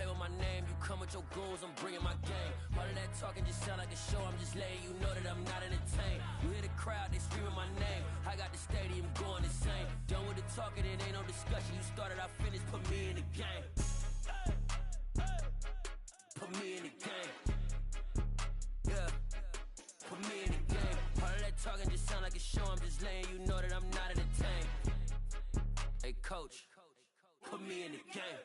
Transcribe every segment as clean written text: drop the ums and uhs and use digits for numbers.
play with my name, you come with your goons, I'm bringing my game. All of that talking just sound like a show, I'm just letting you know that I'm not entertained. You hear the crowd, they screaming my name, I got the stadium going insane. Done with the talking, it ain't no discussion, you started, I finished, put me in the game. Put me in the game. Yeah, put me in the game. All of that talking just sound like a show, I'm just letting you know that I'm not entertained. Hey coach, put me in the game.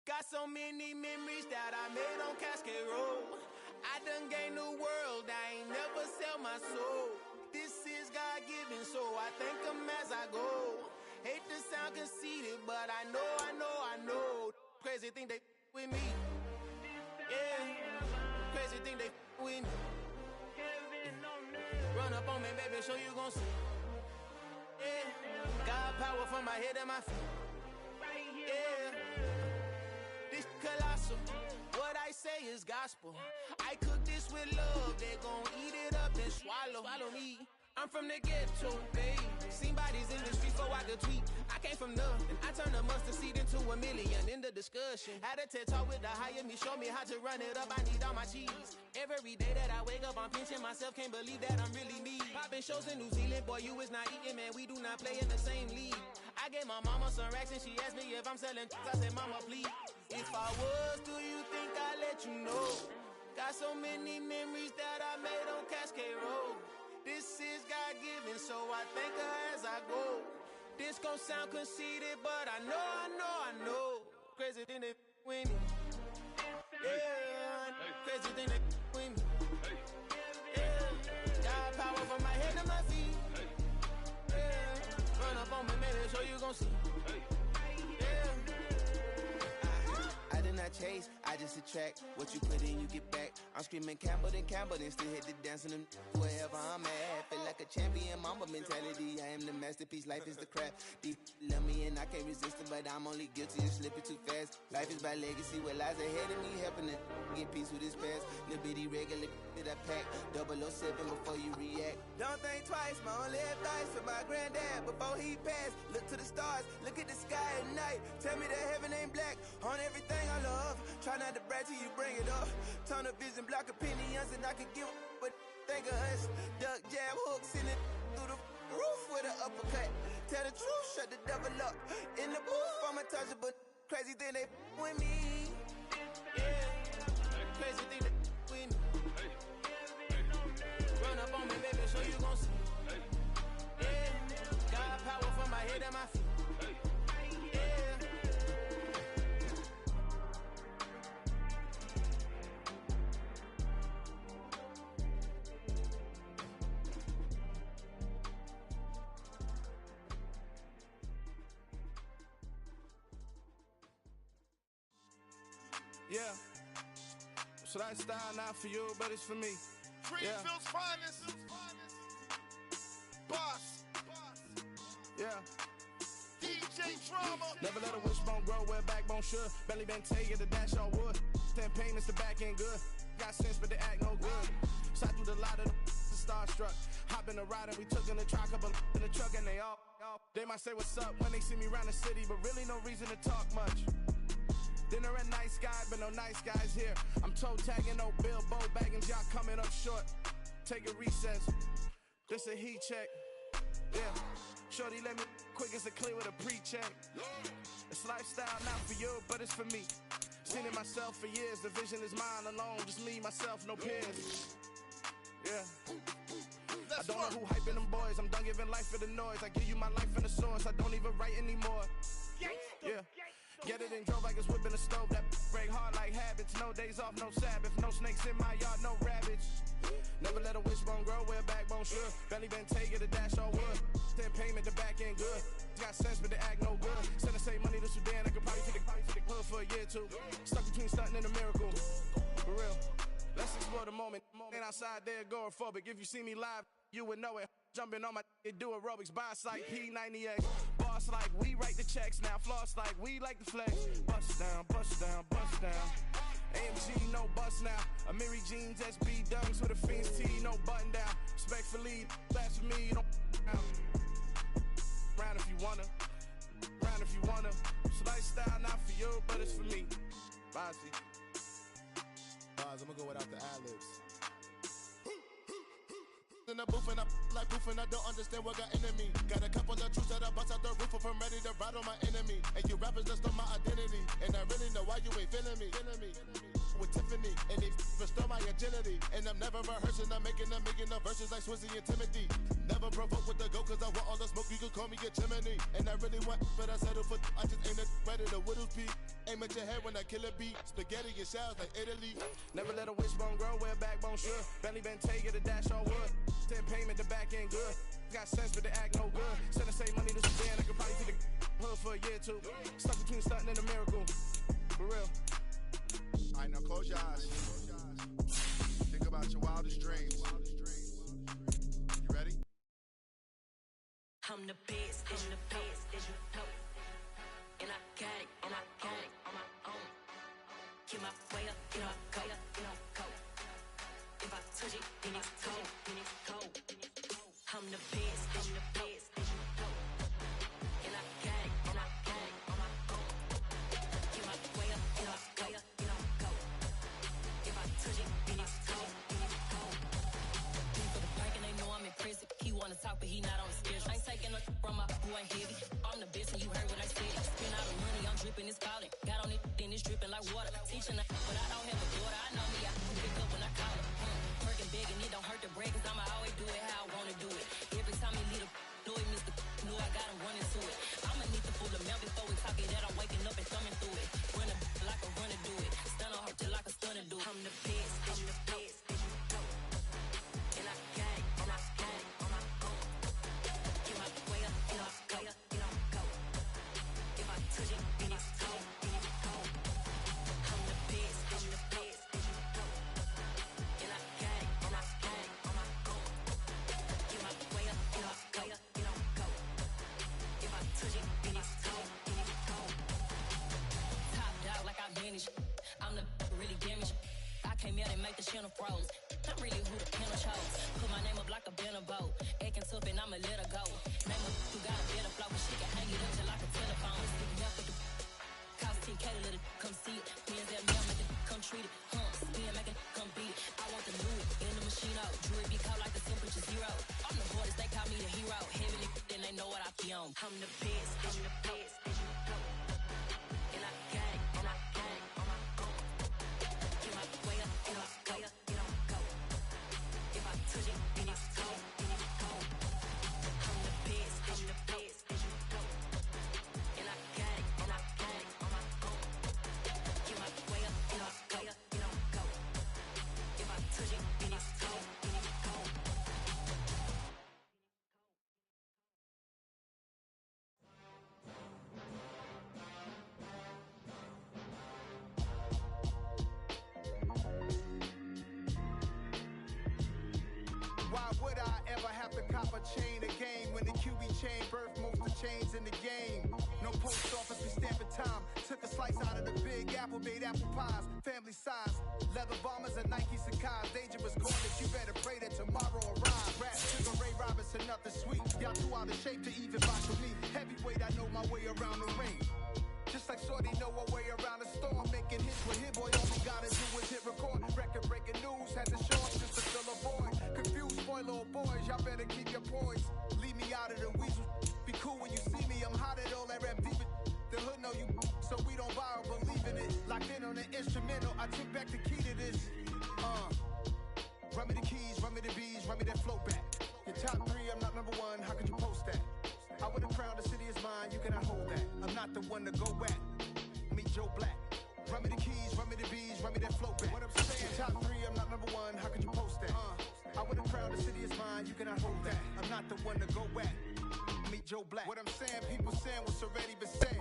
Got so many memories that I made on Cascade Road. I done gained the world, I ain't never sell my soul. This is God-given, so I thank him as I go. Hate to sound conceited, but I know. Crazy thing they with me. Yeah, crazy thing they with me. Run up on me, baby, show you gon' see. Yeah, got power from my head and my feet. Yeah, this colossal. What I say is gospel. I cook this with love, they gon' eat it up and swallow me. I'm from the ghetto, babe. Seen bodies in the streets before I could tweet. I came from nothing. I turned a mustard seed into a million in the discussion. Had a TED talk with the higher me, show me how to run it up. I need all my cheese. Every day that I wake up, I'm pinching myself. Can't believe that I'm really me. Popping shows in New Zealand, boy, you is not eating, man. We do not play in the same league. I gave my mama some racks and she asked me if I'm selling. I said, mama, please. If I was, do you think I'd let you know? Got so many memories that I made on Cascade Road. This is God-given, so I thank her as I go. This gon' sound conceited, but I know. Crazy thing they with me. Yeah, crazy thing they with me. Yeah, got power from my head to my feet. Yeah, run up on me, maybe show you gon' see. Yeah. I did not chase, I just attract. What you put in, you get back. I'm screaming Campbell, then still hit the dance and them wherever I'm at. Feel like a champion, mamba mentality. I am the masterpiece, life is the crap. These love me and I can't resist it, but I'm only guilty of slipping too fast. Life is by legacy, what lies ahead of me, helping to get peace with this past. Little bitty regular that I pack, 007 before you react. Don't think twice, my only advice for my granddad before he passed. Look to the stars, look at the sky at night. Tell me that heaven ain't black on everything I love. Try not to brag till you bring it up. Tunnel vision, block opinions, and I can give but think of us. Duck jab hooks in it through the roof with an uppercut. Tell the truth, shut the devil up. In the booth, I'm untouchable. Crazy thing they with me. Yeah, crazy thing they with me. Run up on me, baby, show you gon' see. Yeah, got power from my head and my feet. Yeah, so that style not for you, but it's for me. Greenfield's finest. Boss. Yeah. DJ Drama. Never let a wishbone grow where backbone should. Belly been taking the dash on wood. 10 payments, the back end good. Got sense, but they act no good. Shot through the lot of the starstruck. Hop in the ride and we took in the truck, couple in the truck, and they all. They might say what's up when they see me around the city, but really no reason to talk much. Dinner at nice guy, but no nice guys here. I'm toe tagging, no Bilbo baggins, y'all coming up short. Take a recess, this a heat check. Yeah, shorty let me quick as a clear with a pre-check. It's lifestyle not for you, but it's for me. Seen it myself for years, the vision is mine alone. Just me, myself, no peers. Yeah. I don't know who hyping them boys, I'm done giving life for the noise. I give you my life in the source, I don't even write anymore. Yeah. Get it and drove like it's whipping a stove. That break hard like habits. No days off, no Sabbath. No snakes in my yard, no rabbits. Never let a wishbone grow where backbone should. Belly been taking the dash all wood. 10 payment, the back end good. Got sense, but they act no good. Send the same money to Sudan. I could probably take the hood for a year or two. Stuck between stunting and a miracle. For real. Let's explore the moment. Ain't outside there agoraphobic. If you see me live, you would know it. Jumping on my do aerobics, buy site P90X. Boss like we write the checks now. Floss like we like the flex. Bust down, bust down, bust down. AMG, no bust now. Amiri jeans, SB dunks with a Fiends tee, no button down. Respectfully, blasphemy, you don't down. Round if you wanna. you, but it's for me. Bossy. Bars, I'm gonna go without the ad-libs. In the booth and I like proof and I don't understand what got into me. Got a couple of truths that I bust out the roof if I'm ready to ride on my enemy. And you rappers just on my identity. And I really know why you ain't feeling me. With Tiffany and they restore my agility. And I'm never rehearsing, I'm making the verses like Swizzy and Timothy. Never provoke with the go cause I want all the smoke, you can call me a chimney. And I really want, but I settle for, I just ain't ready to whittles beat. Aim at your head when I kill a beat. Spaghetti and shells like Italy. Never let a wishbone grow where a backbone should. Belly been take it a dash all wood. 10 payment, the back end good. Got sense, but the act no good. Send the same money to Sudan, I could probably see the hood for a year or two. Stuck between stunting and a miracle. For real. Alright, now close your eyes. Think about your wildest dreams. You ready? I'm the best, and the best, as you know. And I got it, and I got it on my own. Get my way up, get my go, go. If I touch it, then it's cold, I'm the best, as you know. And I got it, and I got it on my own. Get my way up, get my go, If I touch it, then it's cold, For the bank and they know I'm in prison. He wanna talk, but he not on the schedule. I ain't taking a from my boo, ain't heavy. I'm the best, and you heard what I said. Spend all the money, I'm dripping, it's falling. Got on it, then it's dripping like water. Teaching, but I don't have a daughter. I know me, I pick up when I call her. Working big, and it don't hurt to break, cause I'ma always do it how I wanna do it. Every time he lead a do it, Mr. Knew I got him running to it. I'ma need the full amount before we talk it that I'm waking up and thumbing through it. Run a like a runner do it. Stun on her till like a stunner do it. I'm the best, I'm the best, as you know. And I got it, and I got it on my own. Get my way up, get my go. If I touch it, then it's cold, I'm the best, as you know. And I got it, and I got it on my own. Get my way up, get my go. If I touch it, then it's cold, Top dog like I manage. I'm the really damaged. I came out and make the channel froze. I'm really who the panel chose. Put my name up like a banner boat. Acting tough and I'ma let her go. Name her who got a better flow, but she can hang it up just like a telephone. Sticking up with the cost 10K to let it come see it. Hands that mail, make it come treat it. Spin, make it come beat it. I want the Louis in the machine out. Jewelry be caught like the temperature zero. I'm the hardest, they call me the hero. Heavenly, then they know what I be on. I'm the best, as you know. And I got it, and I got it on my own. Get my way up, get my go. If I touch it, then it's cold, I'm the best, as you know. And I got it, and I got it on my own. Get my way up, get my go. If I touch it, then it's cold, Why would I ever have to cop a chain a game when the QB chain birthed most of the chains in the game? No post office, we stamping time. Took a slice out of the big apple, made apple pies, family size. Leather bombers and Nike Sakai's. Dangerous corners, you better pray that tomorrow arrives. Rap, Sugar Ray Robinson, nothing sweet. Y'all too out of shape to even box with me. Heavyweight, I know my way around the ring. Just like Shorty know her way around the storm. Making hits with Hit Boy, all we gotta do is hit record. Record breaking news, had to show up just to fill a void. Confused boy, little boys, y'all better keep your poise. Leave me out of the weasel. Be cool when you see me, I'm hot at all that rap deep. The hood know you, so we don't borrow, believe in it. Locked in on the instrumental, I took back the key to this. Run me the keys, run me the bees, run me that flow back. Your top 3, I'm not number 1, how could you post that? I would have crowned the city is mine, you cannot hold that. I'm not the one to go back. Meet Joe Black. Run me the keys, run me the bees, run me that flow back. What I'm saying, top 3, I'm not number 1, how could you post that? I would have crowned the city is mine, you cannot hold that. I'm not the one to go back. Meet Joe Black. What I'm saying, people saying what's already been said.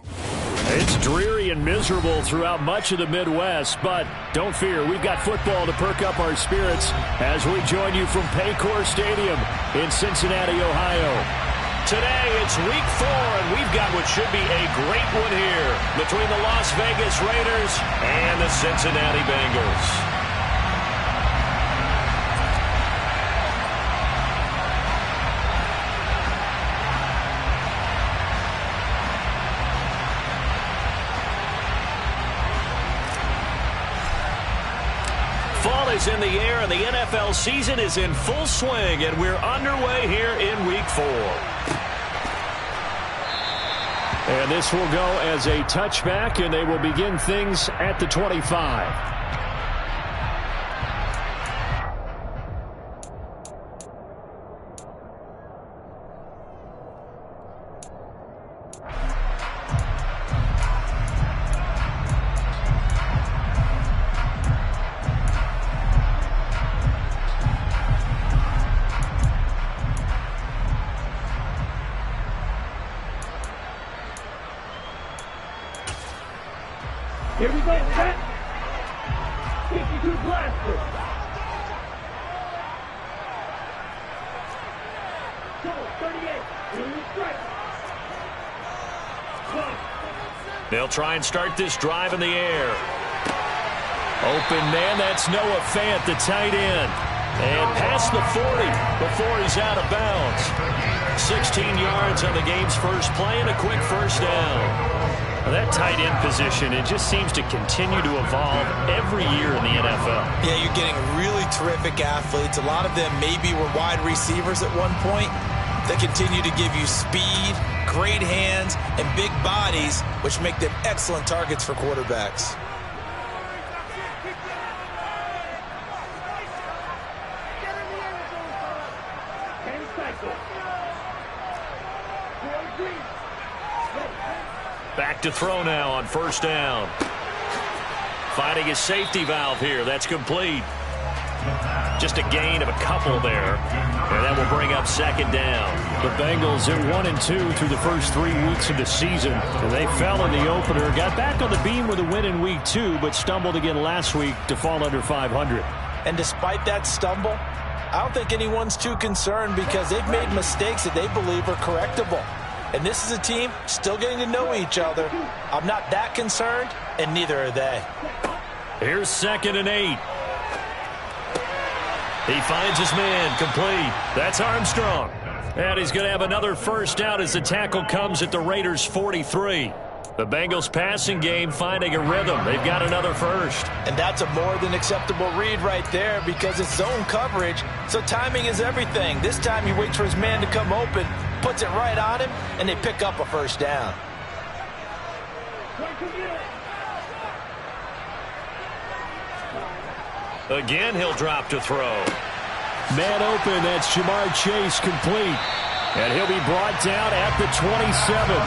It's dreary and miserable throughout much of the Midwest, but don't fear, we've got football to perk up our spirits as we join you from Paycor Stadium in Cincinnati, Ohio. Today, it's week 4, and we've got what should be a great one here between the Las Vegas Raiders and the Cincinnati Bengals. is in the air, and the NFL season is in full swing, and we're underway here in Week 4. And this will go as a touchback, and they will begin things at the 25. Here we go, set. 52 blaster. Go, 38. Strike. They'll try and start this drive in the air. Open man, that's Noah Fant, the tight end. And past the 40 before he's out of bounds. 16 yards on the game's first play and a quick first down. Well, that tight end position, it just seems to continue to evolve every year in the NFL. Yeah, you're getting really terrific athletes. A lot of them maybe were wide receivers at one point. They continue to give you speed, great hands, and big bodies, which make them excellent targets for quarterbacks. Back to throw now on first down. Finding his safety valve here. That's complete. Just a gain of a couple there. And that will bring up second down. The Bengals at 1-2 through the first 3 weeks of the season. And they fell in the opener. Got back on the beam with a win in week 2, but stumbled again last week to fall under 500. And despite that stumble, I don't think anyone's too concerned because they've made mistakes that they believe are correctable. And this is a team still getting to know each other. I'm not that concerned, and neither are they. Here's 2nd and 8. He finds his man, complete. That's Armstrong. And he's going to have another first down as the tackle comes at the Raiders' 43. The Bengals passing game finding a rhythm. They've got another first. And that's a more than acceptable read right there because it's zone coverage, so timing is everything. This time he waits for his man to come open, puts it right on him, and they pick up a first down. Again, he'll drop to throw. Man open, that's Jamar Chase, complete. And he'll be brought down at the 27.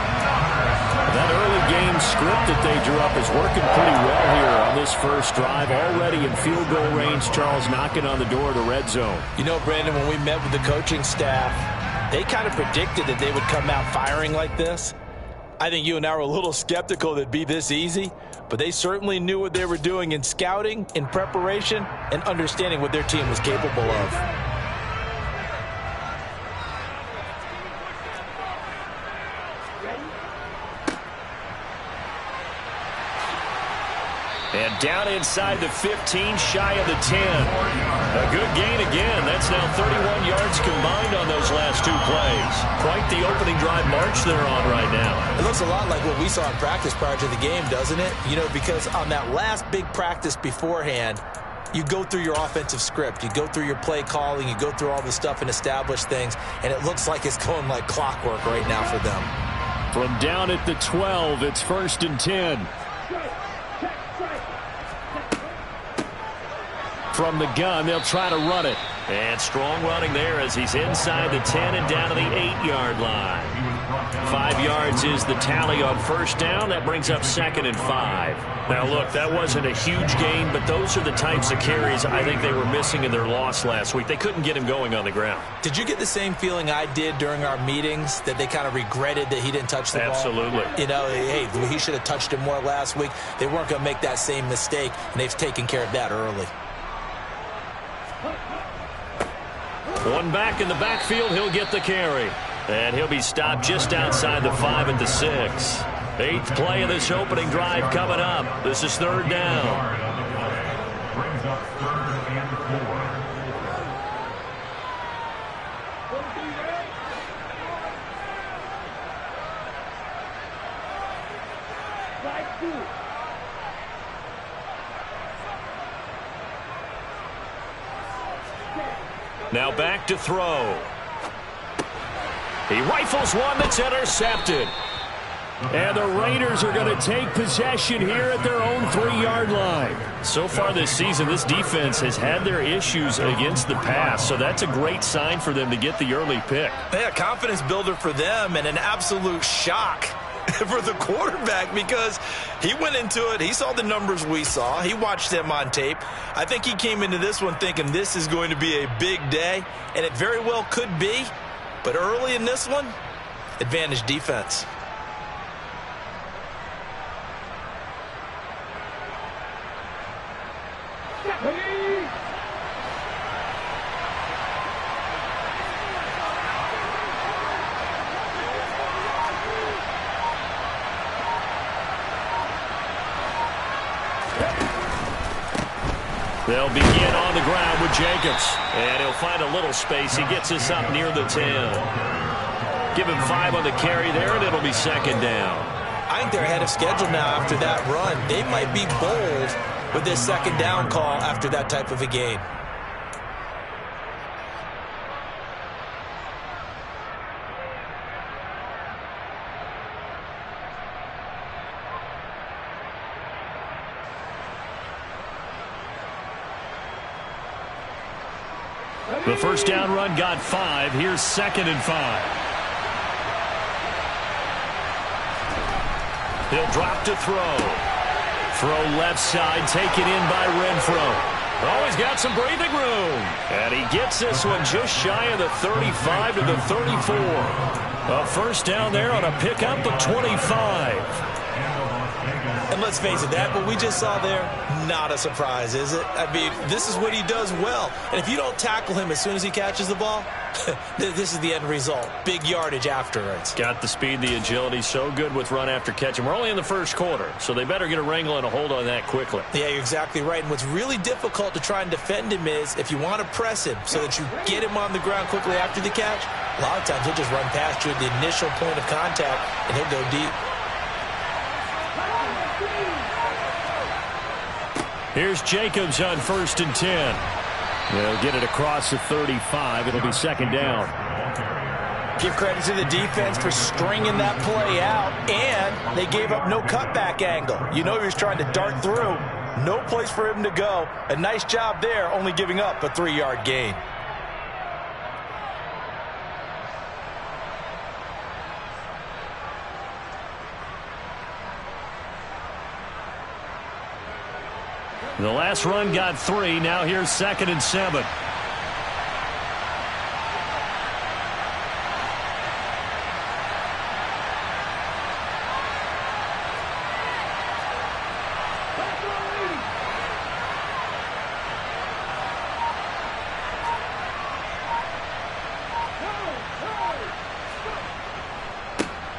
That early game script that they drew up is working pretty well here on this first drive. Already in field goal range, Charles knocking on the door of the red zone. You know, Brandon, when we met with the coaching staff, they kind of predicted that they would come out firing like this. I think you and I were a little skeptical that it'd be this easy, but they certainly knew what they were doing in scouting, in preparation, and understanding what their team was capable of. And down inside the 15, shy of the 10. A good gain again. That's now 31 yards combined on those last 2 plays. Quite the opening drive march they're on right now. It looks a lot like what we saw in practice prior to the game, doesn't it? You know, because on that last big practice beforehand, you go through your offensive script. You go through your play calling. You go through all the stuff and establish things. And it looks like it's going like clockwork right now for them. From down at the 12, it's 1st and 10. From the gun, they'll try to run it. And strong running there as he's inside the 10 and down to the 8-yard line. 5 yards is the tally on first down. That brings up 2nd and 5. Now, look, that wasn't a huge gain, but those are the types of carries I think they were missing in their loss last week. They couldn't get him going on the ground. Did you get the same feeling I did during our meetings, that they kind of regretted that he didn't touch the ball? Absolutely. You know, hey, he should have touched it more last week. They weren't going to make that same mistake, and they've taken care of that early. One back in the backfield, he'll get the carry. And he'll be stopped just outside the 5 at the 6. 8th play of this opening drive coming up. This is 3rd down. Brings up 3rd and 4. Now back to throw. He rifles one that's intercepted. And the Raiders are going to take possession here at their own 3-yard line. So far this season, this defense has had their issues against the pass, so that's a great sign for them to get the early pick. Yeah, confidence builder for them and an absolute shock for the quarterback because he went into it. He saw the numbers we saw. He watched them on tape. I think he came into this one thinking this is going to be a big day, and it very well could be. But early in this one, advantage defense. They'll begin on the ground with Jacobs. And he'll find a little space. He gets us up near the 10. Give him 5 on the carry there, and it'll be second down. I think they're ahead of schedule now after that run. They might be bold with this second down call after that type of a gain. The first down run got 5. Here's second and 5. He'll drop to throw. Throw left side, taken in by Renfro. Oh, he's got some breathing room. And he gets this one just shy of the 35 to the 34. A first down there on a pickup of 25. And let's face it, that what we just saw there, not a surprise, is it? I mean, this is what he does well. And if you don't tackle him as soon as he catches the ball, this is the end result. Big yardage afterwards. Got the speed, the agility, so good with run after catch. And we're only in the first quarter, so they better get a wrangle and a hold on that quickly. Yeah, you're exactly right. And what's really difficult to try and defend him is if you want to press him so that you get him on the ground quickly after the catch, a lot of times he'll just run past you at the initial point of contact, and he'll go deep. Here's Jacobs on 1st and 10. They'll get it across the 35. It'll be second down. Give credit to the defense for stringing that play out, and they gave up no cutback angle. You know he was trying to dart through. No place for him to go. A nice job there, only giving up a 3-yard gain. The last run got 3. Now here's second and 7.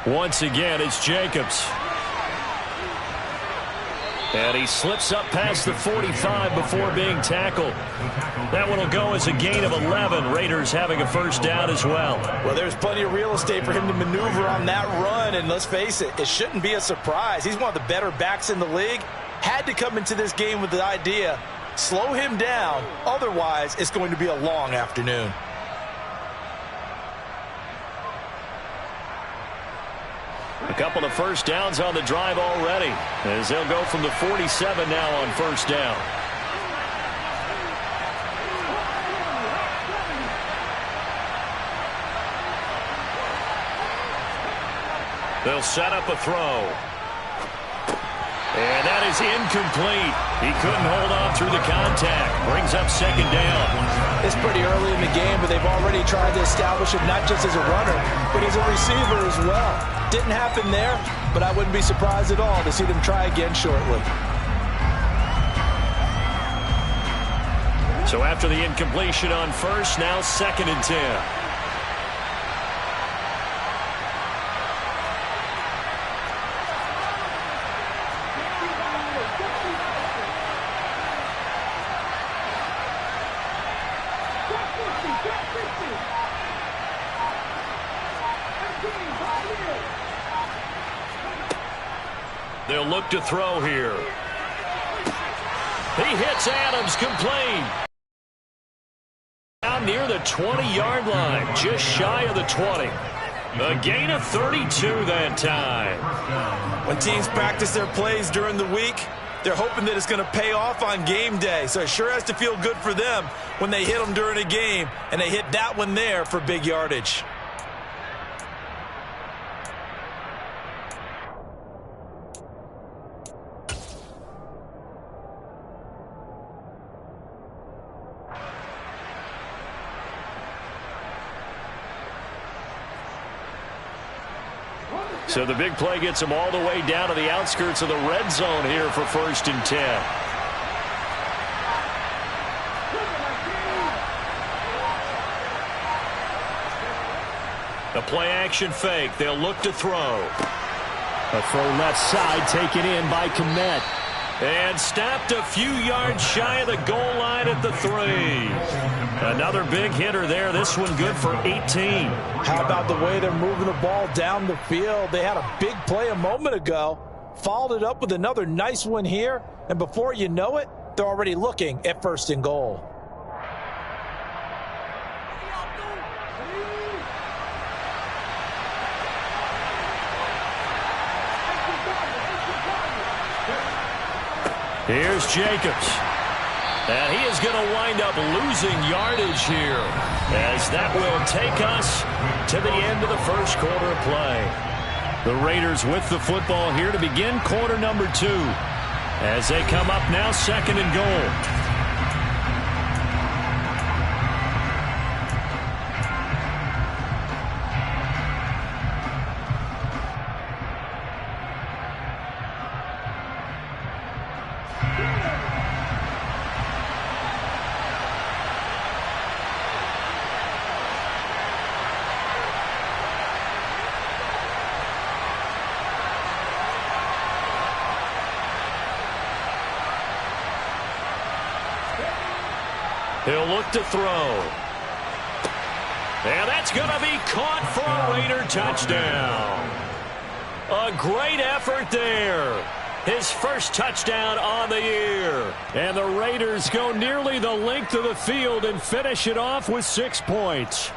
Once again, it's Jacobs. And he slips up past the 45 before being tackled. That one will go as a gain of 11. Raiders having a first down as well. Well, there's plenty of real estate for him to maneuver on that run. And let's face it, it shouldn't be a surprise. He's one of the better backs in the league. Had to come into this game with the idea, slow him down. Otherwise, it's going to be a long afternoon. A couple of first downs on the drive already, as they'll go from the 47 now on first down. They'll set up a throw. And that is incomplete. He couldn't hold on through the contact. Brings up second down. It's pretty early in the game, but they've already tried to establish him not just as a runner, but as a receiver as well. Didn't happen there, but I wouldn't be surprised at all to see them try again shortly. So after the incompletion on first, now second and 10. They'll look to throw here. He hits Adams, complete. Down near the 20-yard line, just shy of the 20. A gain of 32 that time. When teams practice their plays during the week, they're hoping that it's going to pay off on game day. So it sure has to feel good for them when they hit them during a game, and they hit that one there for big yardage. So the big play gets them all the way down to the outskirts of the red zone here for 1st and 10. The play action fake. They'll look to throw. A throw left side taken in by Kmet. And stopped a few yards shy of the goal line at the 3. Another big hitter there. This one good for 18. How about the way they're moving the ball down the field? They had a big play a moment ago, followed it up with another nice one here, and before you know it, they're already looking at 1st and goal. Here's Jacobs. And he is going to wind up losing yardage here, as that will take us to the end of the first quarter of play. The Raiders with the football here to begin quarter number 2, as they come up now 2nd and goal. He'll look to throw. And that's going to be caught for a Raider touchdown. A great effort there. His first touchdown on the year. And the Raiders go nearly the length of the field and finish it off with 6 points.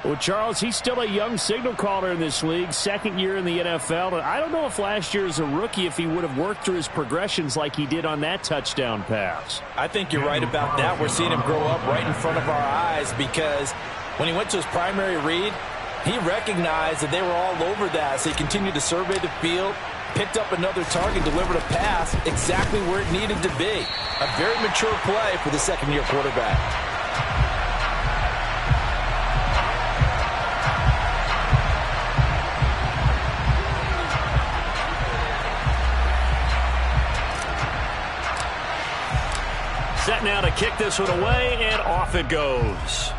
Well, Charles, he's still a young signal caller in this league, 2nd year in the NFL. And I don't know if last year as a rookie, if he would have worked through his progressions like he did on that touchdown pass. I think you're right about that. We're seeing him grow up right in front of our eyes, because when he went to his primary read, he recognized that they were all over that. So he continued to survey the field, picked up another target, delivered a pass exactly where it needed to be. A very mature play for the 2nd-year quarterback. Set now to kick this one away, and off it goes.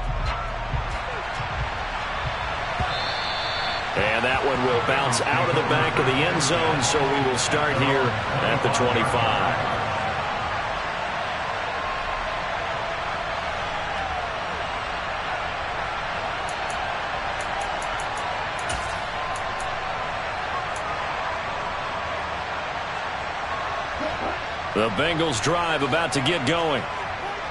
And that one will bounce out of the back of the end zone, so we will start here at the 25. The Bengals drive about to get going.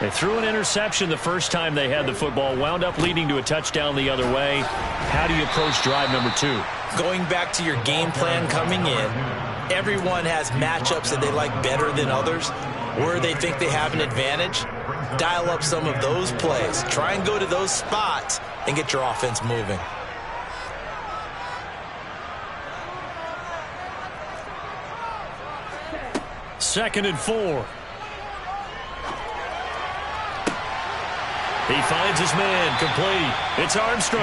They threw an interception the first time they had the football, wound up leading to a touchdown the other way. How do you approach drive number 2? Going back to your game plan coming in, everyone has matchups that they like better than others, where they think they have an advantage. Dial up some of those plays. Try and go to those spots and get your offense moving. Second and 4. He finds his man, complete. It's Armstrong.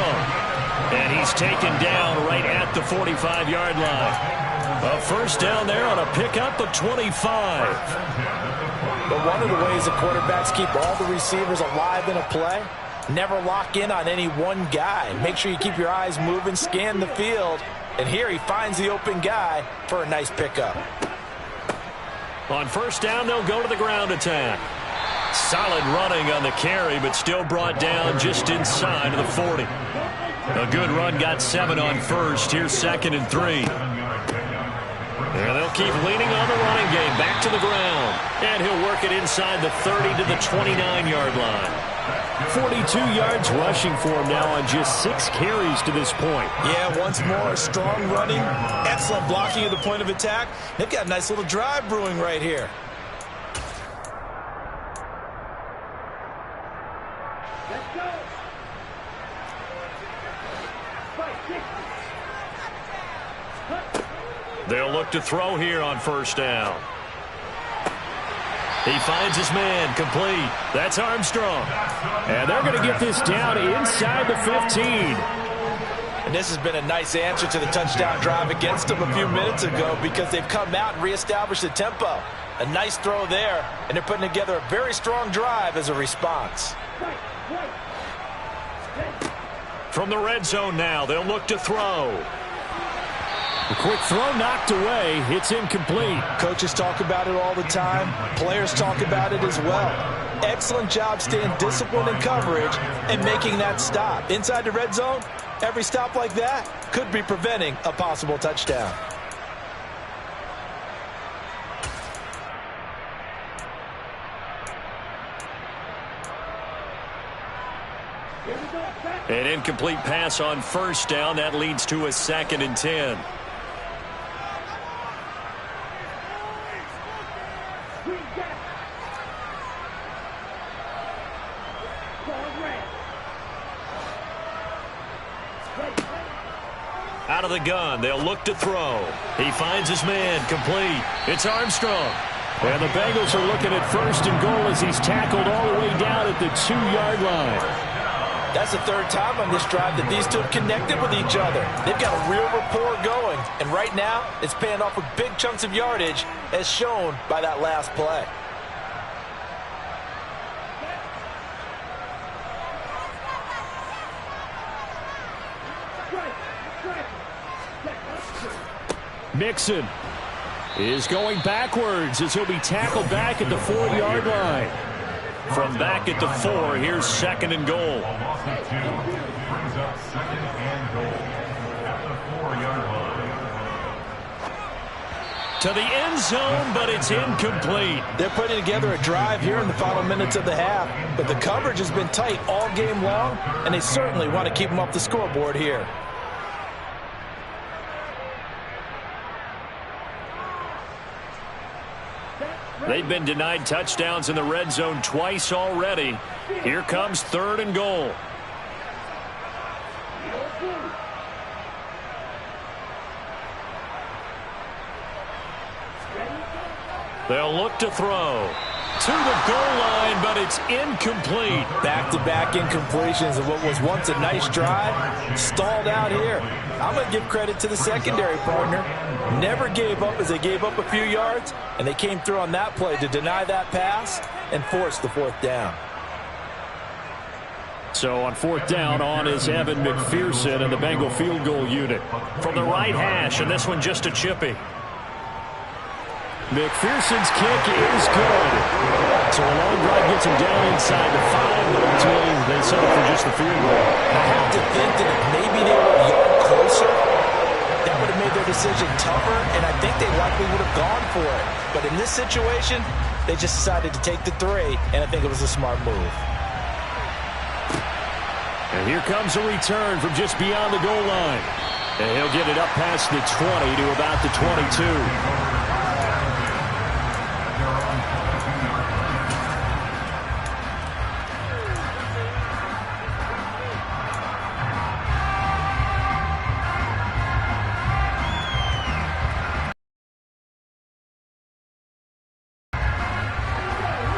And he's taken down right at the 45-yard line. A first down there on a pickup of 25. But one of the ways the quarterbacks keep all the receivers alive in a play, never lock in on any one guy. Make sure you keep your eyes moving, scan the field. And here he finds the open guy for a nice pickup. On first down, they'll go to the ground attack. Solid running on the carry, but still brought down just inside of the 40. A good run, got 7 on first. Here's 2nd and 3. And they'll keep leaning on the running game. Back to the ground. And he'll work it inside the 30 to the 29-yard line. 42 yards rushing for him now on just 6 carries to this point. Yeah, once more, strong running, excellent blocking at the point of attack. They've got a nice little drive brewing right here. Let's go. They'll look to throw here on first down. He finds his man, complete. That's Armstrong. And they're going to get this down inside the 15. And this has been a nice answer to the touchdown drive against them a few minutes ago because they've come out and reestablished the tempo. A nice throw there, and they're putting together a very strong drive as a response. From the red zone now, they'll look to throw. A quick throw knocked away. It's incomplete. Coaches talk about it all the time. Players talk about it as well. Excellent job staying disciplined in coverage and making that stop. Inside the red zone, every stop like that could be preventing a possible touchdown. An incomplete pass on first down. That leads to a 2nd and 10. Out of the gun, they'll look to throw. He finds his man, complete. It's Armstrong. And the Bengals are looking at 1st and goal as he's tackled all the way down at the 2-yard line. That's the 3rd time on this drive that these two have connected with each other. They've got a real rapport going, and right now it's paying off with big chunks of yardage as shown by that last play. Mixon is going backwards as he'll be tackled back at the 4-yard line. From back at the 4, here's 2nd and goal. To the end zone, but it's incomplete. They're putting together a drive here in the final minutes of the half, but the coverage has been tight all game long, and they certainly want to keep them off the scoreboard here. They've been denied touchdowns in the red zone twice already. Here comes 3rd and goal. They'll look to throw. To the goal line, but it's incomplete. Back-to-back incompletions of what was once a nice drive. Stalled out here. I'm going to give credit to the secondary partner. Never gave up as they gave up a few yards, and they came through on that play to deny that pass and force the 4th down. So on 4th down, on is Evan McPherson and the Bengal field goal unit. From the right hash, and this one just a chippy. McPherson's kick is good. So a long drive gets him down inside the 5, but ultimately they settle for just the field goal. I have to think that if maybe they were a yard closer, that would have made their decision tougher, and I think they likely would have gone for it. But in this situation, they just decided to take the 3, and I think it was a smart move. And here comes a return from just beyond the goal line. And he'll get it up past the 20 to about the 22.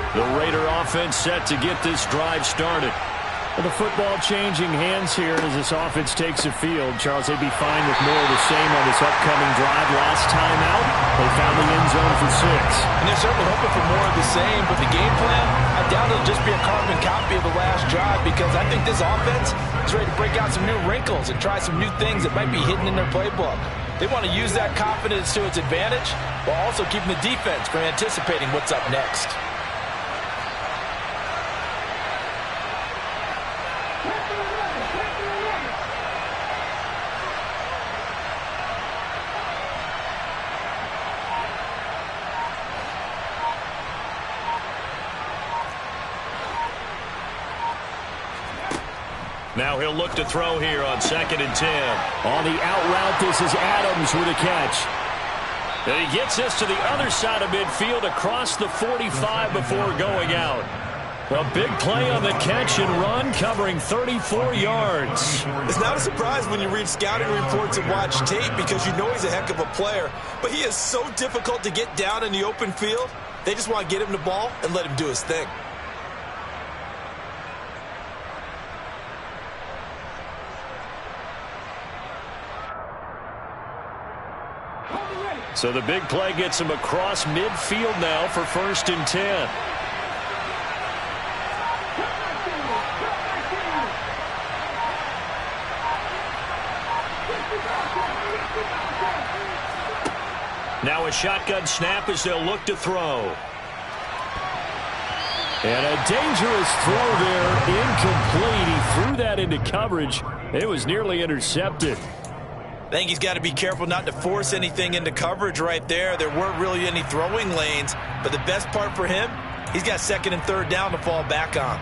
The Raider offense set to get this drive started. Well, the football changing hands here as this offense takes the field. Charles, they'd be fine with more of the same on this upcoming drive. Last time out, they found the end zone for 6. And they're certainly hoping for more of the same, but the game plan, I doubt it'll just be a carbon copy of the last drive because I think this offense is ready to break out some new wrinkles and try some new things that might be hidden in their playbook. They want to use that confidence to its advantage while also keeping the defense from anticipating what's up next. Now he'll look to throw here on 2nd and 10. On the out route, this is Adams with a catch. And he gets this to the other side of midfield across the 45 before going out. A big play on the catch and run, covering 34 yards. It's not a surprise when you read scouting reports and watch tape because you know he's a heck of a player. But he is so difficult to get down in the open field. They just want to get him the ball and let him do his thing. So the big play gets him across midfield now for 1st and 10. Now a shotgun snap as they'll look to throw. And a dangerous throw there, incomplete. He threw that into coverage. It was nearly intercepted. I think he's got to be careful not to force anything into coverage right there. There weren't really any throwing lanes, but the best part for him, he's got 2nd and 3rd down to fall back on.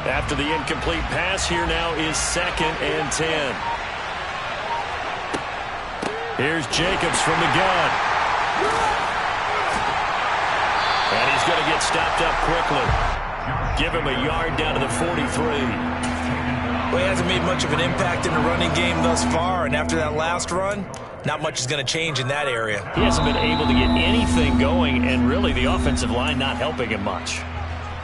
After the incomplete pass, here now is 2nd and 10. Here's Jacobs from the gun. And he's going to get stopped up quickly. Give him a yard down to the 43. Well, he hasn't made much of an impact in the running game thus far, and after that last run, not much is going to change in that area. He hasn't been able to get anything going, and really the offensive line not helping him much.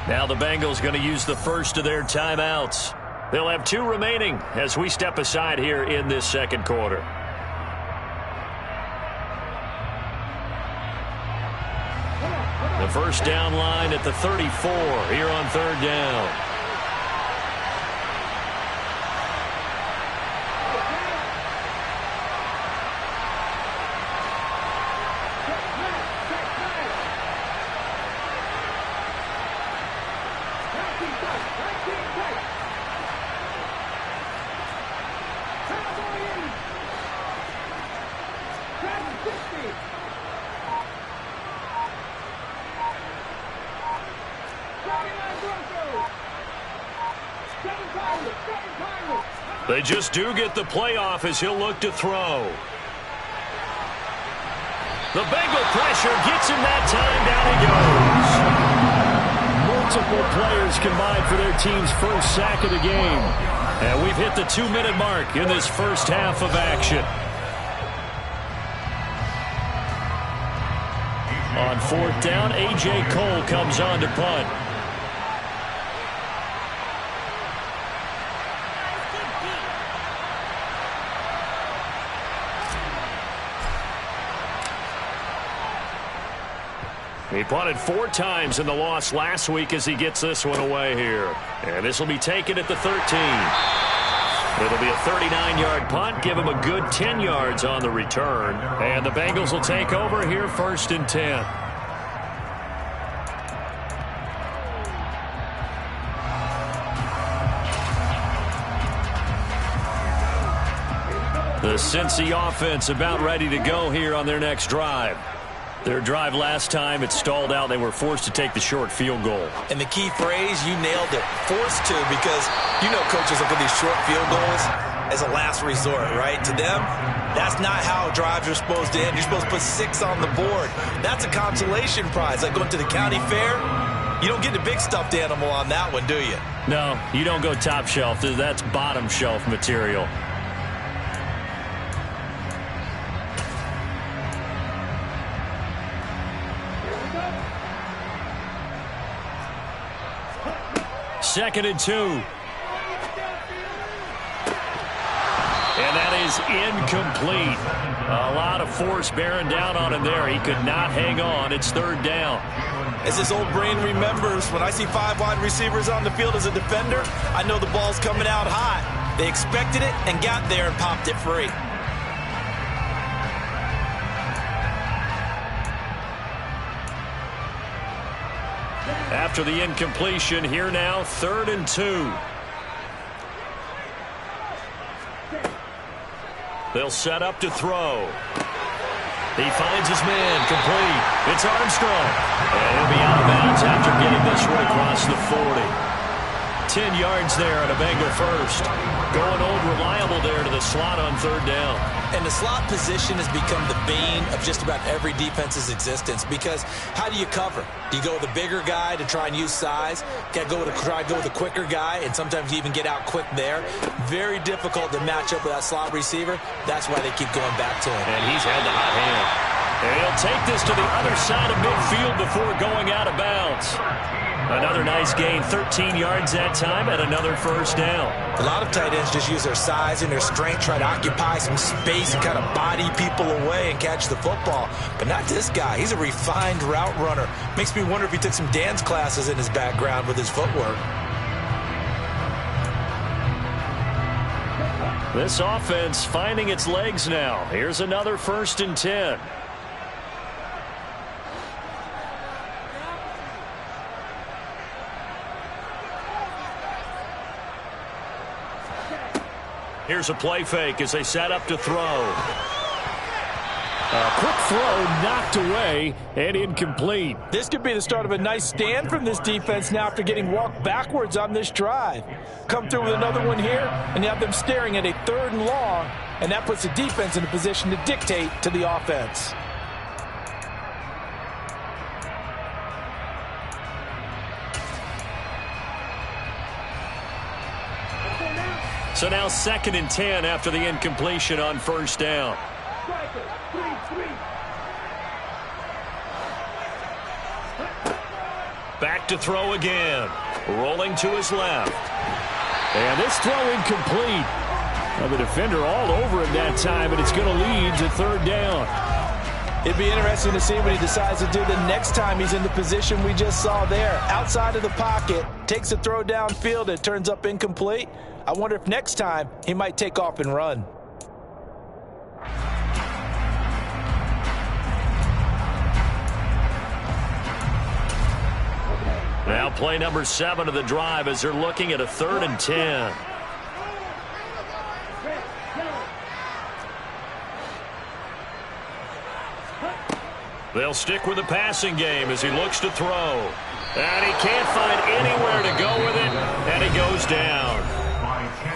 Now the Bengals going to use the first of their timeouts. They'll have 2 remaining as we step aside here in this 2nd quarter. The first down line at the 34 here on 3rd down. They just do get the playoff as he'll look to throw. The Bengal pressure gets him that time. Down he goes. Multiple players combined for their team's first sack of the game. And we've hit the 2-minute mark in this first half of action. On 4th down, A.J. Cole comes on to punt. He punted 4 times in the loss last week as he gets this one away here. And this will be taken at the 13. It'll be a 39-yard punt, give him a good 10 yards on the return. And the Bengals will take over here 1st and 10. The Cincy offense about ready to go here on their next drive. Their drive last time, it stalled out. They were forced to take the short field goal. And the key phrase, you nailed it, forced to, because you know coaches look at these short field goals as a last resort, right? To them, that's not how drives are supposed to end. You're supposed to put 6 on the board. That's a consolation prize. Like going to the county fair, you don't get the big stuffed animal on that one, do you? No, you don't go top shelf. That's bottom shelf material. Second and 2. And that is incomplete. A lot of force bearing down on him there. He could not hang on. It's 3rd down. As his old brain remembers, when I see 5 wide receivers on the field as a defender, I know the ball's coming out hot. They expected it and got there and popped it free. After the incompletion, here now, 3rd and 2. They'll set up to throw. He finds his man, complete. It's Armstrong. And he'll be out of bounds after getting this one across the 40. 10 yards there on a Bengal first. Going old reliable there to the slot on 3rd down. And the slot position has become the bane of just about every defense's existence, because how do you cover? Do you go with a bigger guy to try and use size? Got to try to go with a quicker guy, and sometimes you even get out quick there. Very difficult to match up with that slot receiver. That's why they keep going back to him. And he's had the hot hand. And he'll take this to the other side of midfield before going out of bounds. Another nice gain, 13 yards that time, and another 1st down. A lot of tight ends just use their size and their strength, try to occupy some space and kind of body people away and catch the football. But not this guy. He's a refined route runner. Makes me wonder if he took some dance classes in his background with his footwork. This offense finding its legs now. Here's another 1st and 10. Here's a play fake as they set up to throw. A quick throw knocked away and incomplete. This could be the start of a nice stand from this defense now after getting walked backwards on this drive. Come through with another one here, and you have them staring at a 3rd and long, and that puts the defense in a position to dictate to the offense. So now 2nd and 10 after the incompletion on 1st down. Back to throw again. Rolling to his left. And this throw incomplete. Now the defender all over him that time, and it's going to lead to 3rd down. It'd be interesting to see what he decides to do the next time he's in the position we just saw there. Outside of the pocket, takes a throw downfield, it turns up incomplete. I wonder if next time he might take off and run. Now play number 7 of the drive as they're looking at a 3rd and 10. They'll stick with the passing game as he looks to throw. And he can't find anywhere to go with it, and he goes down.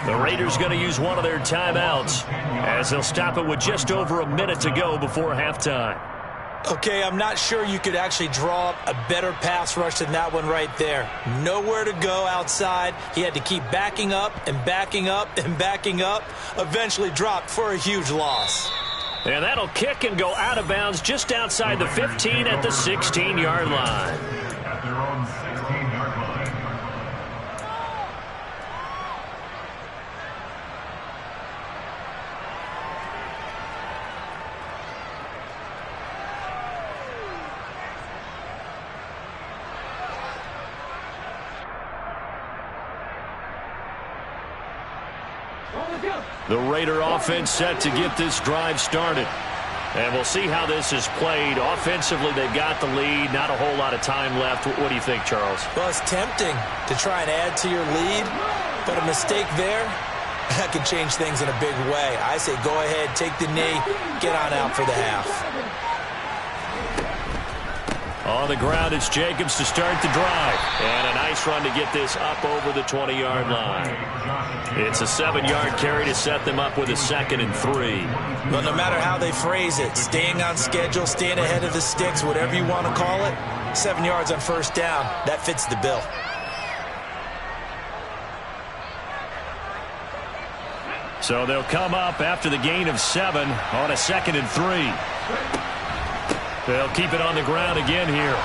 The Raiders going to use one of their timeouts as they'll stop it with just over a minute to go before halftime. Okay, I'm not sure you could actually draw up a better pass rush than that one right there. Nowhere to go outside. He had to keep backing up and backing up and backing up. Eventually dropped for a huge loss. And that'll kick and go out of bounds just outside the 15 at the 16-yard line. At their own 16-yard line. The Raider offense set to get this drive started. And we'll see how this is played. Offensively, they've got the lead. Not a whole lot of time left. What do you think, Charles? Well, it's tempting to try and add to your lead, but a mistake there, that could change things in a big way. I say go ahead, take the knee, get on out for the half. On the ground, it's Jacobs to start the drive. And a nice run to get this up over the 20-yard line. It's a 7-yard carry to set them up with a 2nd and 3. Well, no matter how they phrase it, staying on schedule, staying ahead of the sticks, whatever you want to call it, 7 yards on 1st down, that fits the bill. So they'll come up after the gain of 7 on a 2nd and 3. They'll keep it on the ground again here.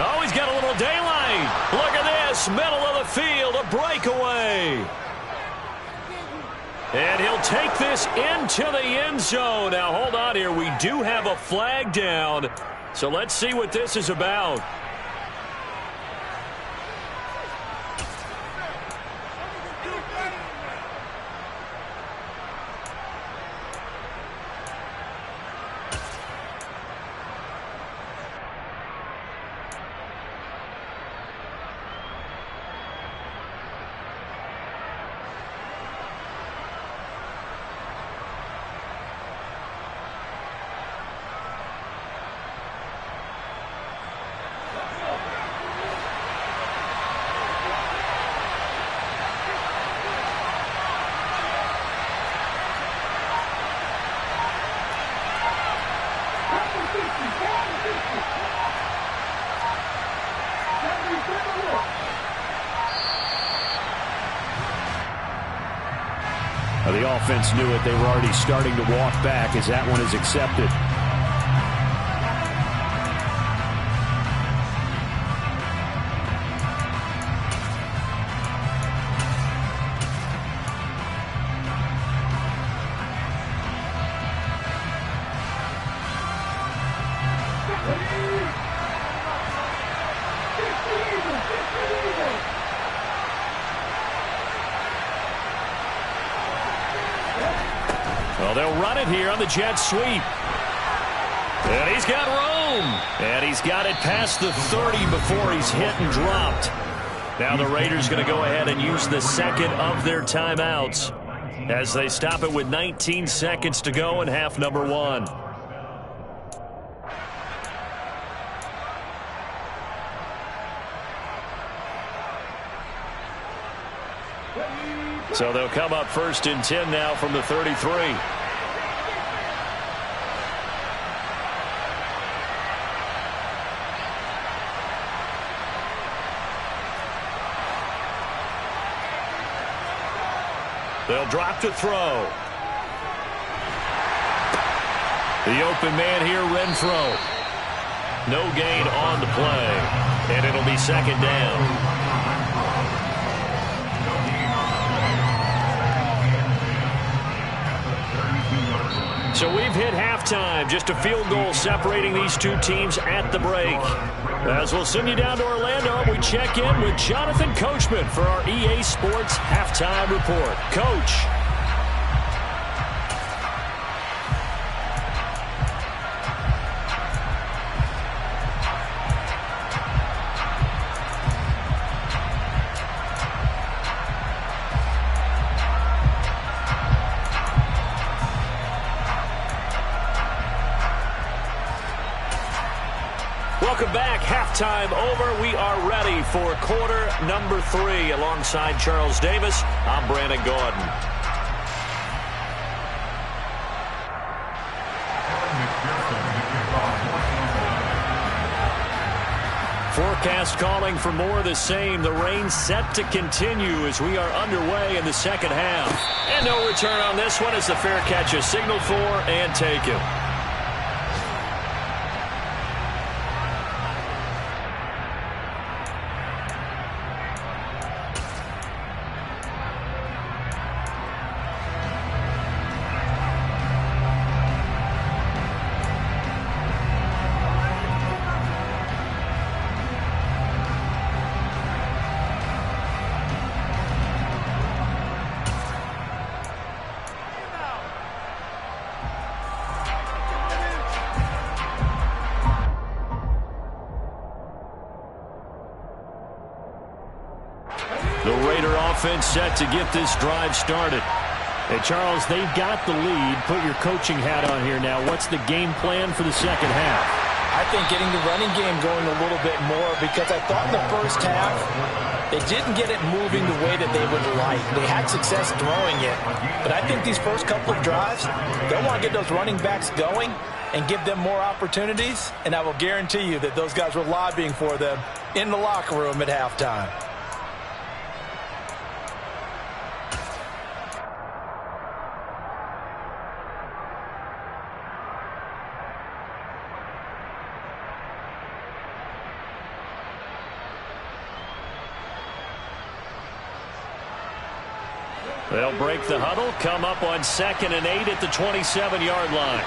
Oh, he's got a little daylight. Look at this, middle of the field, a breakaway. And he'll take this into the end zone. Now, hold on here. We do have a flag down. So let's see what this is about. The offense knew it. They were already starting to walk back as that one is accepted. Well, they'll run it here on the jet sweep. And he's got room. And he's got it past the 30 before he's hit and dropped. Now the Raiders going to go ahead and use the second of their timeouts as they stop it with 19 seconds to go in half number 1. So they'll come up 1st and 10 now from the 33. They'll drop to throw. The open man here, Renfro. No gain on the play. And it'll be 2nd down. So we've hit halftime. Just a field goal separating these two teams at the break. As we'll send you down to Orlando, we check in with Jonathan Coachman for our EA Sports Halftime Report. Coach. Welcome back. Halftime over. We are ready for quarter number 3. Alongside Charles Davis, I'm Brandon Gordon. Forecast calling for more of the same. The rain set to continue as we are underway in the second half. And no return on this one as the fair catch is signaled for and taken. The Raider offense set to get this drive started. Hey, Charles, they've got the lead. Put your coaching hat on here now. What's the game plan for the second half? I think getting the running game going a little bit more, because I thought in the first half they didn't get it moving the way that they would like. They had success throwing it, but I think these first couple of drives, they'll want to get those running backs going and give them more opportunities, and I will guarantee you that those guys were lobbying for them in the locker room at halftime. They'll break the huddle, come up on 2nd and 8 at the 27-yard line.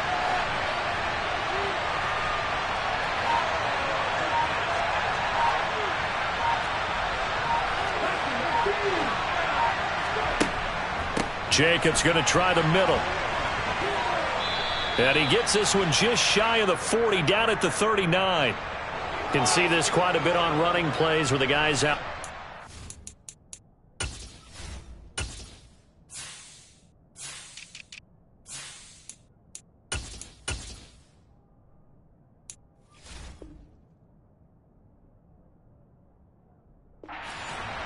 Jacobs going to try the middle. And he gets this one just shy of the 40, down at the 39. Can see this quite a bit on running plays where the guy's out.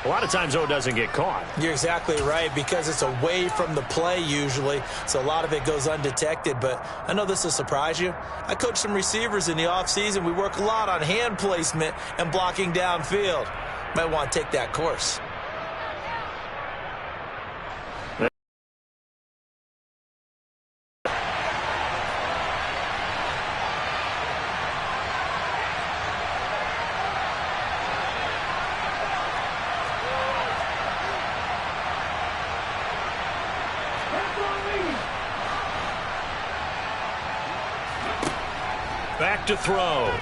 A lot of times, though, it doesn't get caught. You're exactly right, because it's away from the play usually, so a lot of it goes undetected. But I know this will surprise you. I coach some receivers in the offseason. We work a lot on hand placement and blocking downfield. Might want to take that course. Back to throw.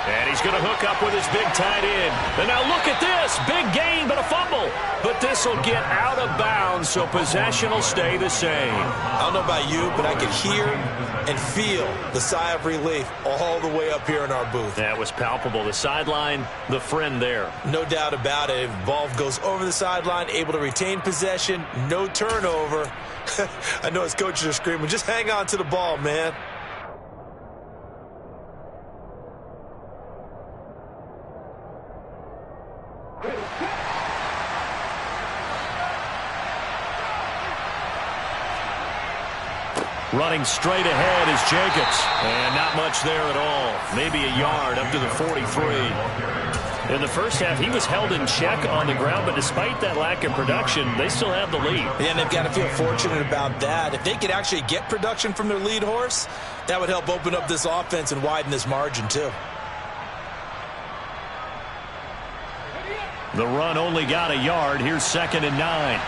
And he's going to hook up with his big tight end. And now look at this. Big gain, but a fumble. But this will get out of bounds, so possession will stay the same. I don't know about you, but I could hear and feel the sigh of relief all the way up here in our booth. That was palpable. The sideline, the friend there. No doubt about it. If the ball goes over the sideline, able to retain possession, no turnover. I know his coaches are screaming, just hang on to the ball, man. Running straight ahead is Jacobs. And not much there at all. Maybe a yard up to the 43. In the first half, he was held in check on the ground, but despite that lack of production, they still have the lead. And they've got to feel fortunate about that. If they could actually get production from their lead horse, that would help open up this offense and widen this margin too. The run only got a yard. Here's 2nd and 9.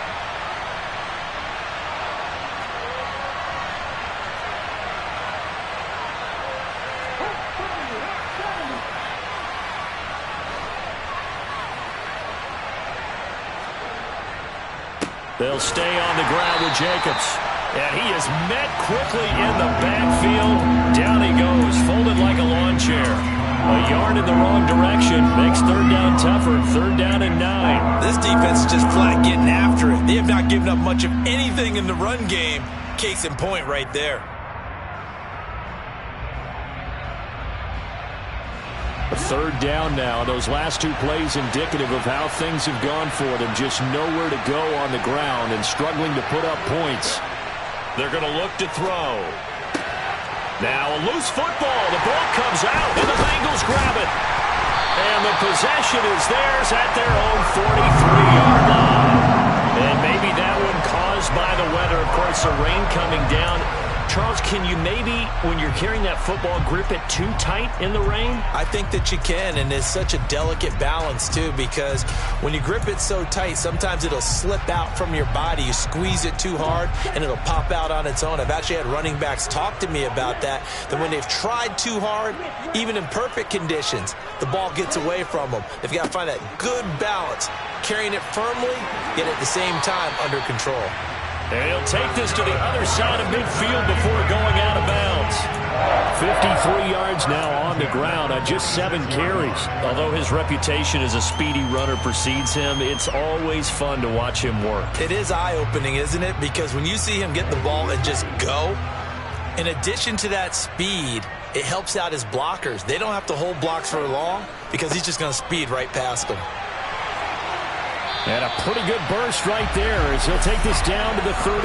They'll stay on the ground with Jacobs. And he is met quickly in the backfield. Down he goes, folded like a lawn chair. A yard in the wrong direction makes 3rd down tougher. 3rd down and 9. This defense is just flat getting after it. They have not given up much of anything in the run game. Case in point right there. 3rd down now. Those last 2 plays indicative of how things have gone for them. Just nowhere to go on the ground and struggling to put up points. They're going to look to throw. Now a loose football. The ball comes out, and the Bengals grab it. And the possession is theirs at their own 43-yard line. And maybe that one caused by the weather. Of course, the rain coming down. Charles, can you maybe, when you're carrying that football, grip it too tight in the rain? I think that you can, and it's such a delicate balance, too, because when you grip it so tight, sometimes it'll slip out from your body. You squeeze it too hard, and it'll pop out on its own. I've actually had running backs talk to me about that when they've tried too hard, even in perfect conditions, the ball gets away from them. They've got to find that good balance, carrying it firmly, yet at the same time under control. And he'll take this to the other side of midfield before going out of bounds. 53 yards now on the ground on just 7 carries. Although his reputation as a speedy runner precedes him, it's always fun to watch him work. It is eye-opening, isn't it? Because when you see him get the ball and just go, in addition to that speed, it helps out his blockers. They don't have to hold blocks for long because he's just going to speed right past them. And a pretty good burst right there as he'll take this down to the 33.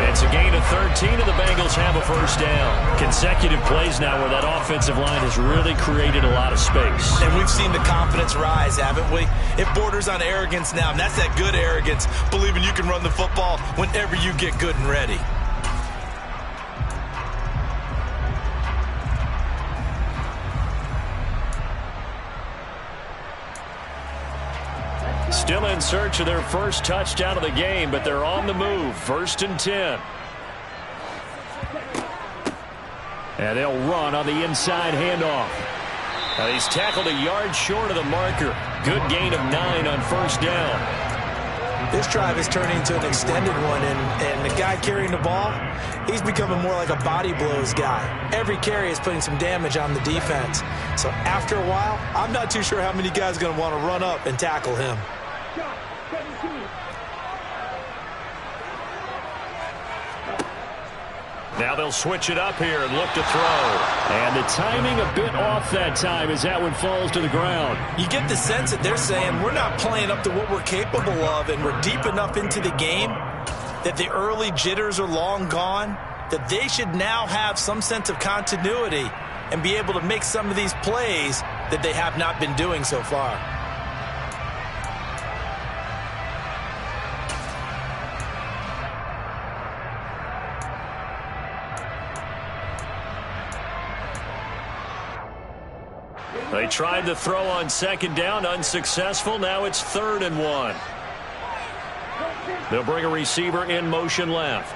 It's a gain of 13, and the Bengals have a 1st down. Consecutive plays now where that offensive line has really created a lot of space. And we've seen the confidence rise, haven't we? It borders on arrogance now, and that's that good arrogance, believing you can run the football whenever you get good and ready. Still in search of their first touchdown of the game, but they're on the move. 1st and 10. And they'll run on the inside handoff. Now he's tackled a yard short of the marker. Good gain of 9 on 1st down. This drive is turning into an extended one, and the guy carrying the ball, he's becoming more like a body blows guy. Every carry is putting some damage on the defense. So after a while, I'm not too sure how many guys are going to want to run up and tackle him. Now they'll switch it up here and look to throw. And the timing a bit off that time as that one falls to the ground. You get the sense that they're saying we're not playing up to what we're capable of, and we're deep enough into the game that the early jitters are long gone, that they should now have some sense of continuity and be able to make some of these plays that they have not been doing so far. They tried to throw on 2nd down, unsuccessful. Now it's 3rd and 1. They'll bring a receiver in motion left.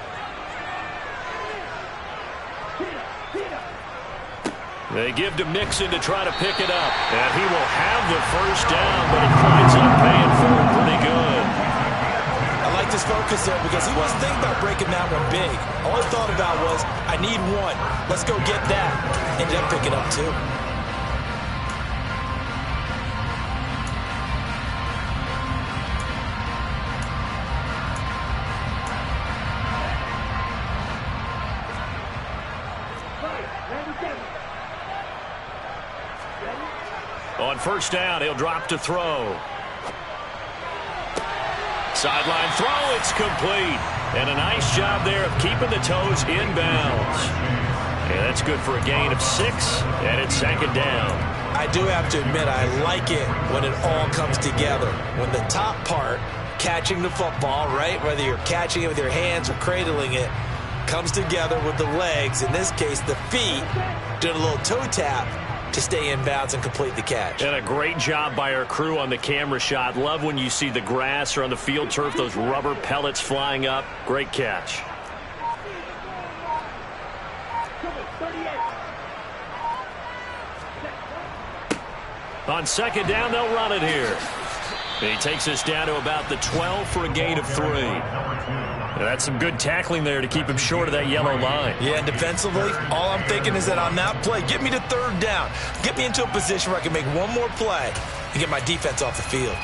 They give to Mixon to try to pick it up. And he will have the first down, but it winds up paying for it pretty good. I like this focus there because he wasn't thinking about breaking that one big. All he thought about was, I need one. Let's go get that. Ended up picking up two. On first down, he'll drop to throw. Sideline throw, it's complete. And a nice job there of keeping the toes inbounds. And that's good for a gain of 6, and it's second down. I do have to admit, I like it when it all comes together. When the top part, catching the football, right, whether you're catching it with your hands or cradling it, comes together with the legs, in this case the feet, doing a little toe tap to stay in bounds and complete the catch. And a great job by our crew on the camera shot. Love when you see the grass or on the field turf, those rubber pellets flying up. Great catch. On second down, they'll run it here. He takes us down to about the 12 for a gain of 3. And that's some good tackling there to keep him short of that yellow line. Yeah, and defensively, all I'm thinking is that on that play, get me to third down. Get me into a position where I can make one more play and get my defense off the field.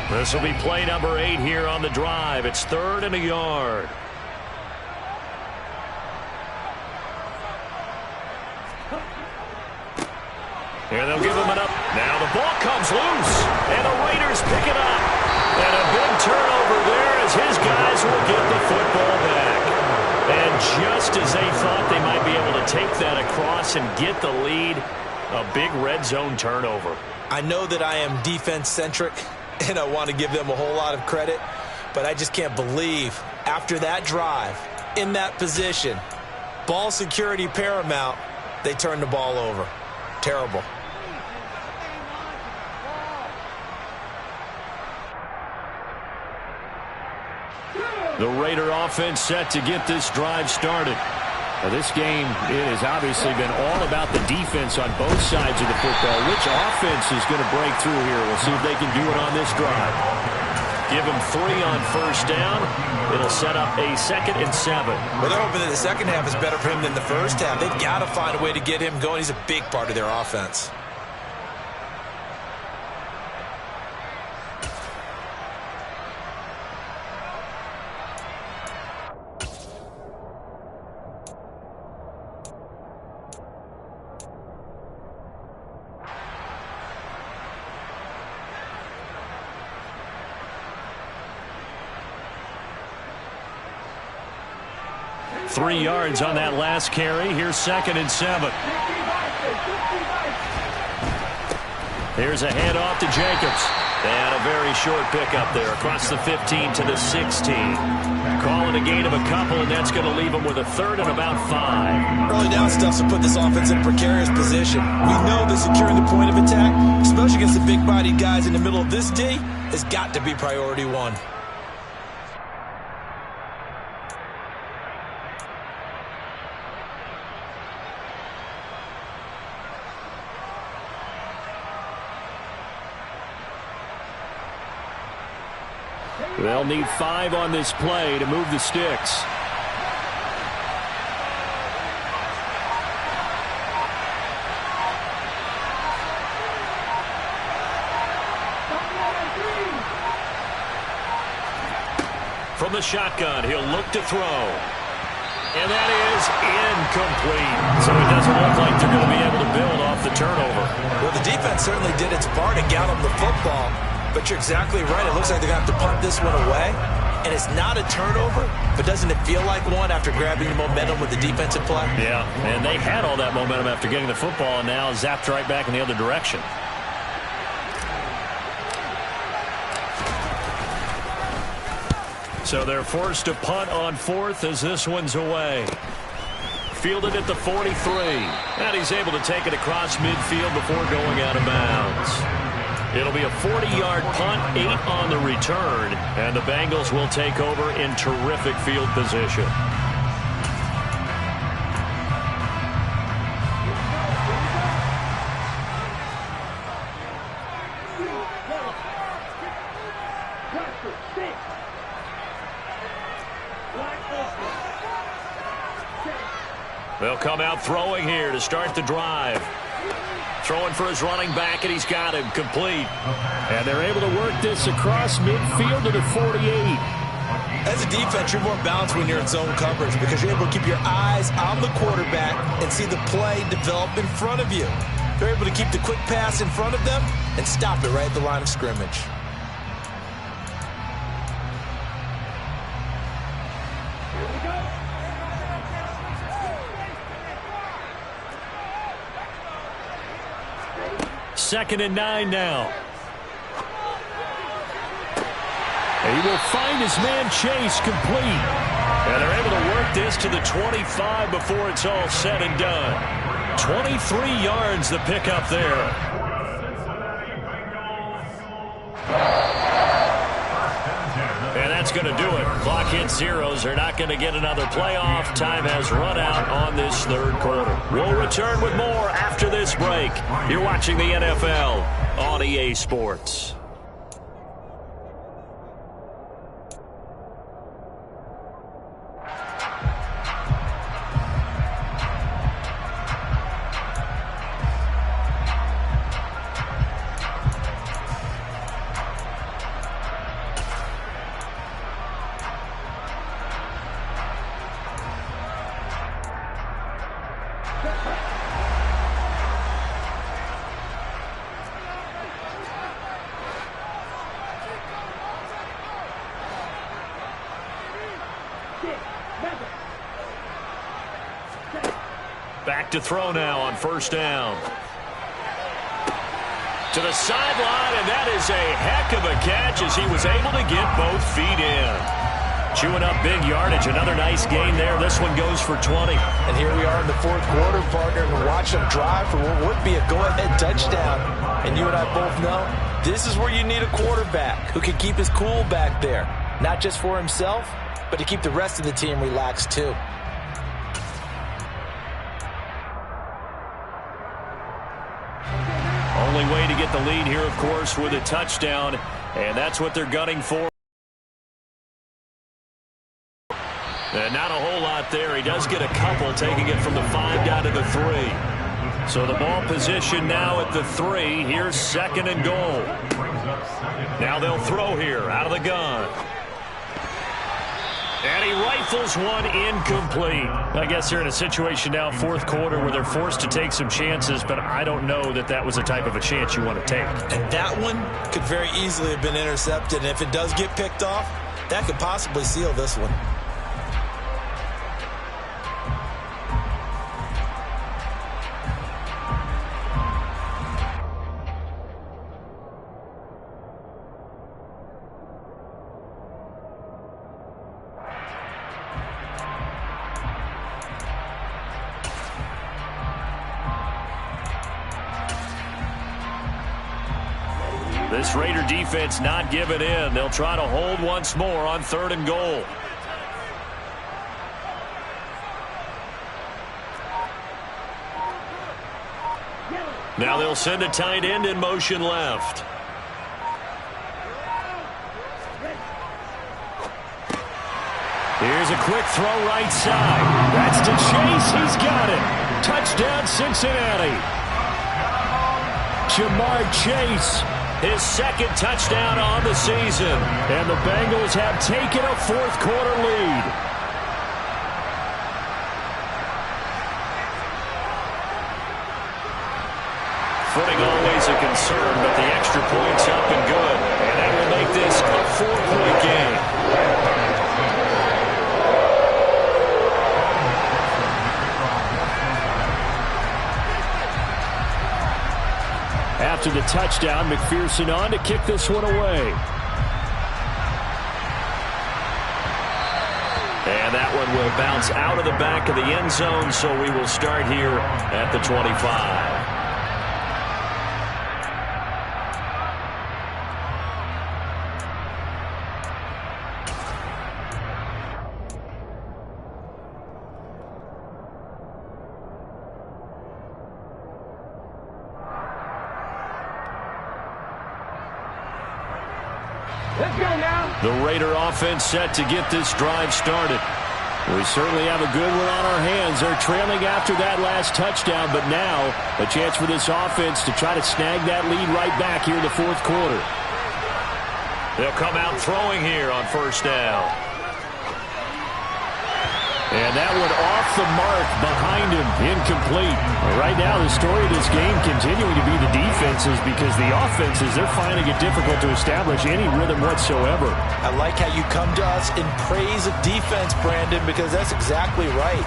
This will be play number 8 here on the drive. It's 3rd and a yard. Here they'll give him it up. Now the ball comes loose, and the Raiders pick it up. And a big turnover there as his guys will get the football back. And just as they thought they might be able to take that across and get the lead, a big red zone turnover. I know that I am defense-centric, and I want to give them a whole lot of credit, but I just can't believe after that drive, in that position, ball security paramount, they turned the ball over. Terrible. The Raider offense set to get this drive started. Now this game, it has obviously been all about the defense on both sides of the football. Which offense is going to break through here? We'll see if they can do it on this drive. Give him 3 on first down. It'll set up a 2nd and 7. Well, they're hoping that the second half is better for him than the first half. They've got to find a way to get him going. He's a big part of their offense. Three yards on that last carry. Here's 2nd and 7. Here's a handoff to Jacobs. And a very short pickup there across the 15 to the 16. Calling a gain of a couple, and that's going to leave them with a 3rd and about 5. Early down stuff's to put this offense in a precarious position. We know that securing the point of attack, especially against the big-bodied guys in the middle of this D, has got to be priority 1. They'll need 5 on this play to move the sticks. From the shotgun, he'll look to throw. And that is incomplete. So it doesn't look like they're going to be able to build off the turnover. Well, the defense certainly did its part to get them the football. But you're exactly right. It looks like they're going to have to punt this one away. And it's not a turnover, but doesn't it feel like one after grabbing the momentum with the defensive play? Yeah, and they had all that momentum after getting the football and now zapped right back in the other direction. So they're forced to punt on 4th as this one's away. Fielded at the 43. And he's able to take it across midfield before going out of bounds. It'll be a 40-yard punt, 8 on the return, and the Bengals will take over in terrific field position. They'll come out throwing here to start the drive. Throwing for his running back, and he's got him complete. And they're able to work this across midfield to the 48. As a defense, you're more balanced when you're in zone coverage because you're able to keep your eyes on the quarterback and see the play develop in front of you. They're able to keep the quick pass in front of them and stop it right at the line of scrimmage. Second and 9 now. And he will find his man Chase complete. And they're able to work this to the 25 before it's all said and done. 23 yards the pickup there. And that's going to do it. Clock hits zeros. They're not going to get another playoff. Time has run out on this third quarter. We'll return with more after this break. You're watching the NFL on EA Sports. Back to throw now on first down. To the sideline, and that is a heck of a catch as he was able to get both feet in. Chewing up big yardage. Another nice gain there. This one goes for 20. And here we are in the fourth quarter, partner, and watch him drive for what would be a go-ahead touchdown. And you and I both know this is where you need a quarterback who can keep his cool back there. Not just for himself, but to keep the rest of the team relaxed too. Only way to get the lead here, of course, with a touchdown, and that's what they're gunning for. And not a whole lot there. He does get a couple, taking it from the 5 down to the 3. So the ball position now at the 3. Here's second and goal. Now they'll throw here out of the gun. And he rifles one incomplete. I guess they're in a situation now, fourth quarter, where they're forced to take some chances, but I don't know that that was the type of a chance you want to take. And that one could very easily have been intercepted. And if it does get picked off, that could possibly seal this one. This Raider defense not giving in. They'll try to hold once more on third and goal. Now they'll send a tight end in motion left. Here's a quick throw right side. That's to Chase. He's got it. Touchdown, Cincinnati. Jamar Chase, his second touchdown on the season. And the Bengals have taken a fourth quarter lead. Footing always a concern, but the extra point's up and good. And that will make this a 4-point game. After the touchdown, McPherson on to kick this one away. And that one will bounce out of the back of the end zone, so we will start here at the 25. Let's go now. The Raider offense set to get this drive started. We certainly have a good one on our hands. They're trailing after that last touchdown, but now a chance for this offense to try to snag that lead right back here in the fourth quarter. They'll come out throwing here on first down. And that one off the mark behind him, incomplete. Right now, the story of this game continuing to be the defenses, because the offenses, they're finding it difficult to establish any rhythm whatsoever. I like how you come to us in praise of defense, Brandon, because that's exactly right.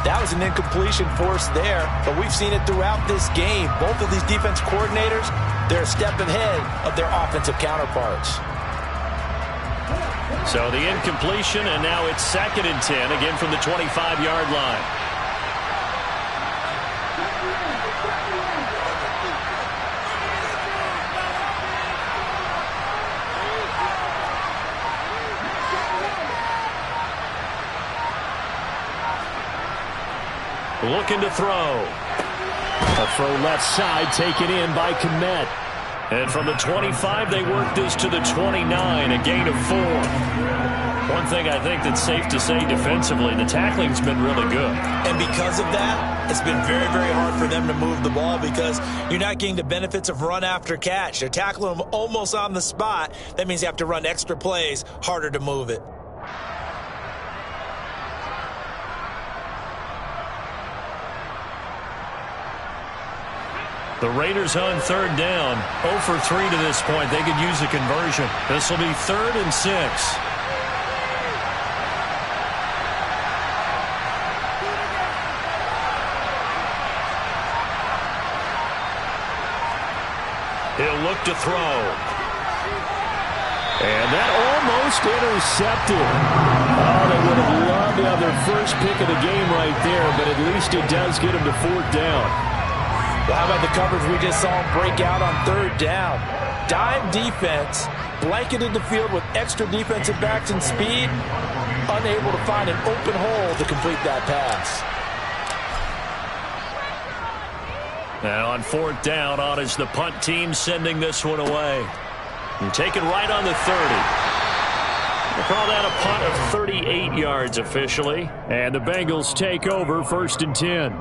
That was an incompletion forced there, but we've seen it throughout this game. Both of these defense coordinators, they're a step ahead of their offensive counterparts. So the incompletion, and now it's 2nd and 10, again from the 25-yard line. Looking to throw. A throw left side taken in by Kmet. And from the 25, they work this to the 29, a gain of 4. One thing I think that's safe to say defensively, the tackling's been really good. And because of that, it's been very, very hard for them to move the ball, because you're not getting the benefits of run after catch. They're tackling them almost on the spot. That means you have to run extra plays, harder to move it. The Raiders on 3rd down, 0 for 3 to this point. They could use a conversion. This will be 3rd and 6. He'll look to throw. And that almost intercepted. Oh, they would have loved to have their first pick of the game right there, but at least it does get them to 4th down. Well, how about the coverage we just saw him break out on 3rd down? Dime defense, blanketed the field with extra defensive backs and speed, unable to find an open hole to complete that pass. Now on 4th down, on is the punt team sending this one away. And taken right on the 30. We'll call that a punt of 38 yards officially. And the Bengals take over 1st and 10.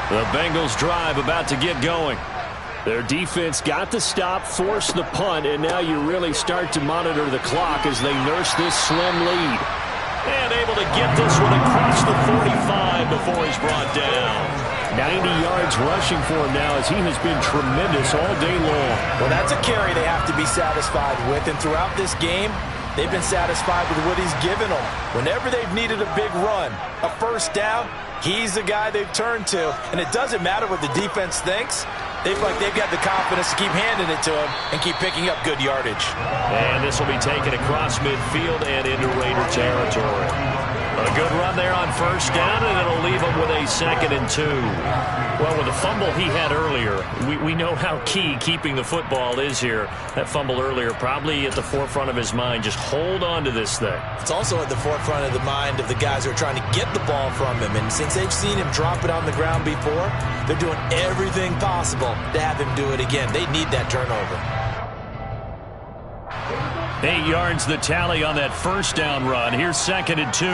The Bengals drive about to get going. Their defense got the stop, forced the punt, and now you really start to monitor the clock as they nurse this slim lead. And able to get this one across the 45 before he's brought down. 90 yards rushing for him now, as he has been tremendous all day long. Well, that's a carry they have to be satisfied with, and throughout this game, they've been satisfied with what he's given them. Whenever they've needed a big run, a first down, he's the guy they've turned to. And it doesn't matter what the defense thinks. They feel like they've got the confidence to keep handing it to him and keep picking up good yardage. And this will be taken across midfield and into Raider territory. A good run there on first down, and it'll leave him with a 2nd and 2. Well, with the fumble he had earlier, we know how key keeping the football is here. That fumble earlier probably at the forefront of his mind. Just hold on to this thing. It's also at the forefront of the mind of the guys who are trying to get the ball from him. And since they've seen him drop it on the ground before, they're doing everything possible to have him do it again. They need that turnover. 8 yards the tally on that first down run. Here's 2nd and 2.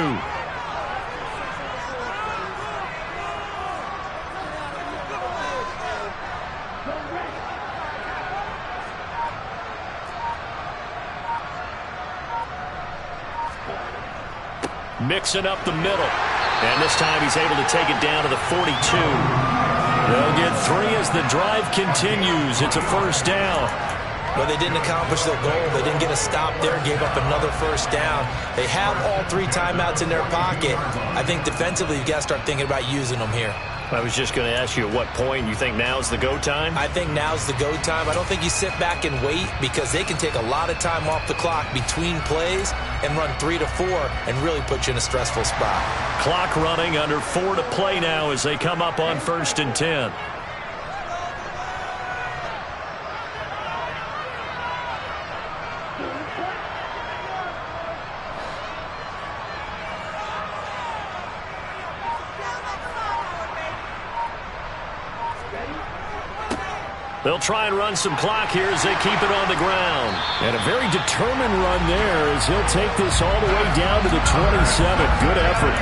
Mixing up the middle. And this time he's able to take it down to the 42. They'll get 3 as the drive continues. It's a first down. But they didn't accomplish their goal. They didn't get a stop there, gave up another first down. They have all 3 timeouts in their pocket. I think defensively you've got to start thinking about using them here. I was just going to ask you at what point you think now's the go time? I think now's the go time. I don't think you sit back and wait, because they can take a lot of time off the clock between plays and run 3 to 4 and really put you in a stressful spot. Clock running, under 4 to play now as they come up on 1st and 10. They'll try and run some clock here as they keep it on the ground. And a very determined run there as he'll take this all the way down to the 27. Good effort.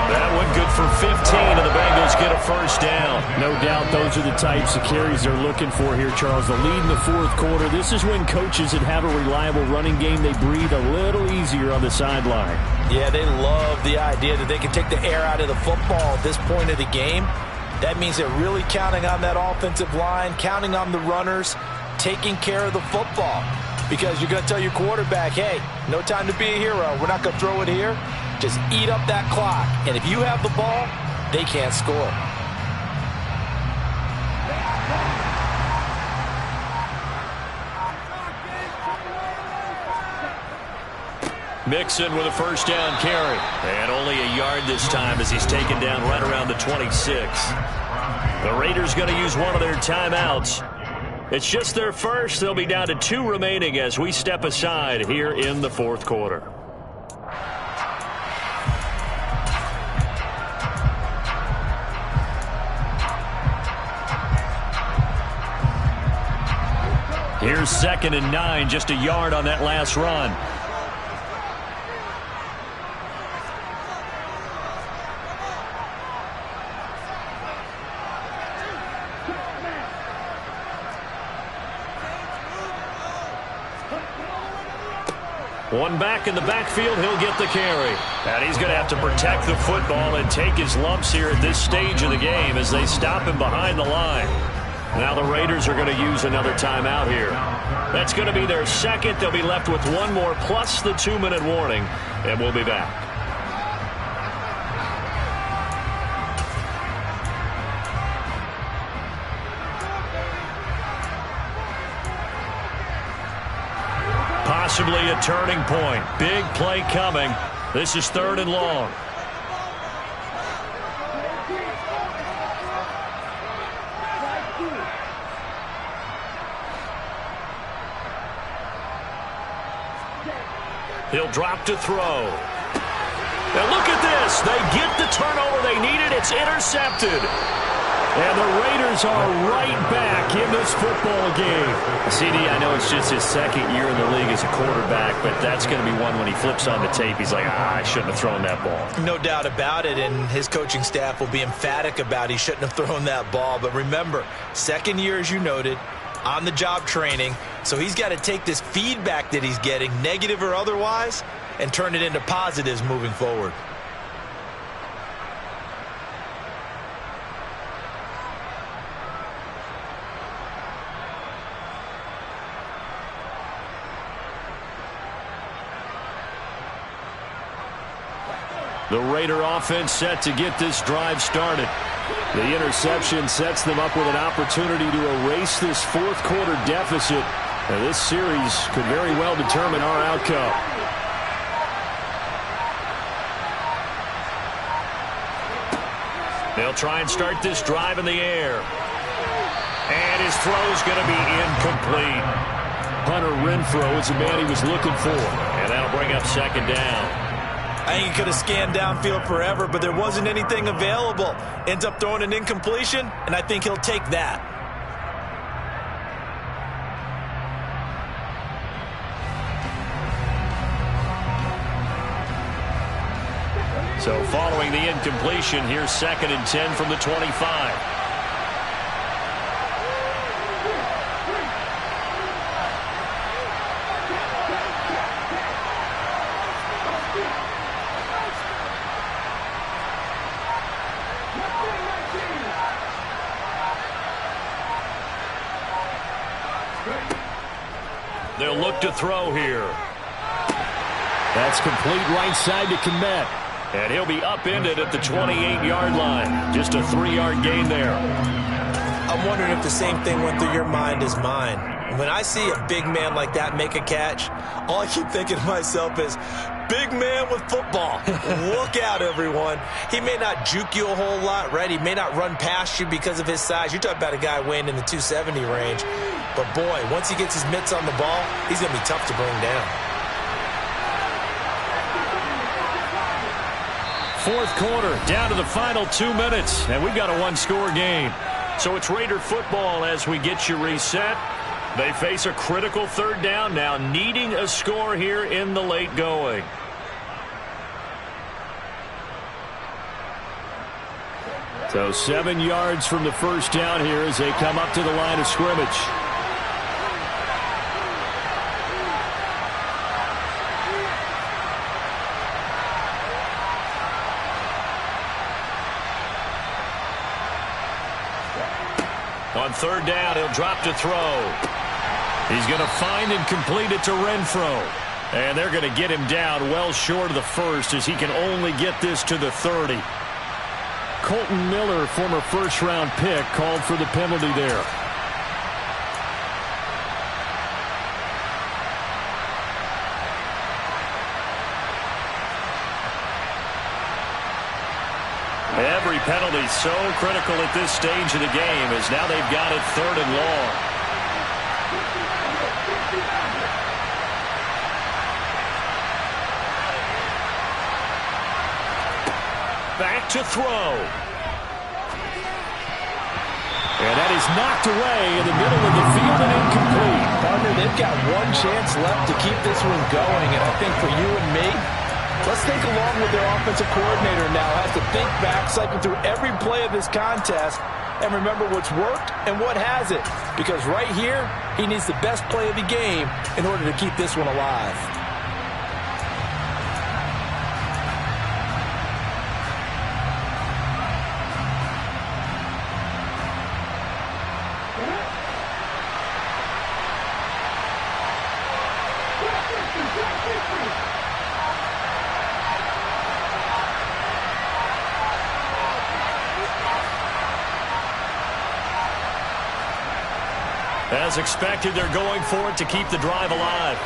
That one good for 15, and the Bengals get a first down. No doubt those are the types of carries they're looking for here, Charles. The lead in the fourth quarter. This is when coaches that have a reliable running game, they breathe a little easier on the sideline. Yeah, they love the idea that they can take the air out of the football at this point of the game. That means they're really counting on that offensive line, counting on the runners, taking care of the football. Because you're going to tell your quarterback, hey, no time to be a hero. We're not going to throw it here. Just eat up that clock. And if you have the ball, they can't score. Mixon with a first down carry. And only a yard this time as he's taken down right around the 26. The Raiders going to use one of their timeouts. It's just their first. They'll be down to 2 remaining as we step aside here in the fourth quarter. Here's 2nd and 9, just a yard on that last run. One back in the backfield, he'll get the carry. And he's going to have to protect the football and take his lumps here at this stage of the game as they stop him behind the line. Now the Raiders are going to use another timeout here. That's going to be their second. They'll be left with one more plus the 2-minute warning, and we'll be back. Possibly a turning point. Big play coming. This is 3rd and long. He'll drop to throw. Now look at this. They get the turnover they needed. It's intercepted. And the Raiders are right back in this football game. CD, I know it's just his 2nd year in the league as a quarterback, but that's going to be one when he flips on the tape. He's like, I shouldn't have thrown that ball. No doubt about it, and his coaching staff will be emphatic about he shouldn't have thrown that ball. But remember, 2nd year, as you noted, on-the-job training. So he's got to take this feedback that he's getting, negative or otherwise, and turn it into positives moving forward. The Raider offense set to get this drive started. The interception sets them up with an opportunity to erase this fourth quarter deficit. And this series could very well determine our outcome. They'll try and start this drive in the air. And his throw's going to be incomplete. Hunter Renfrow is the man he was looking for. And that'll bring up 2nd down. I think he could have scanned downfield forever, but there wasn't anything available. Ends up throwing an incompletion, and I think he'll take that. So following the incompletion, here's 2nd and 10 from the 25. They'll look to throw here. That's complete right side to Kmet. And he'll be upended at the 28-yard line. Just a 3-yard gain there. I'm wondering if the same thing went through your mind as mine. When I see a big man like that make a catch, all I keep thinking to myself is, big man with football. Look out, everyone. He may not juke you a whole lot, right? He may not run past you because of his size. You're talking about a guy weighing in the 270 range. But, boy, once he gets his mitts on the ball, he's going to be tough to bring down. Fourth quarter, down to the final 2 minutes, and we've got a one-score game. So it's Raider football as we get you reset. They face a critical third down now, needing a score here in the late going. So 7 yards from the first down here as they come up to the line of scrimmage. On third down, he'll drop to throw. He's going to find and complete it to Renfro. And they're going to get him down well short of the first as he can only get this to the 30. Colton Miller, former first-round pick, called for the penalty there. Every penalty so critical at this stage of the game as now they've got it 3rd and long. Back to throw. And that is knocked away in the middle of the field and incomplete. Partner, they've got one chance left to keep this one going, and I think for you and me, let's think along with their offensive coordinator now. Has to think back, cycle through every play of this contest, and remember what's worked and what hasn't. Because right here, he needs the best play of the game in order to keep this one alive. As expected, they're going for it to keep the drive alive.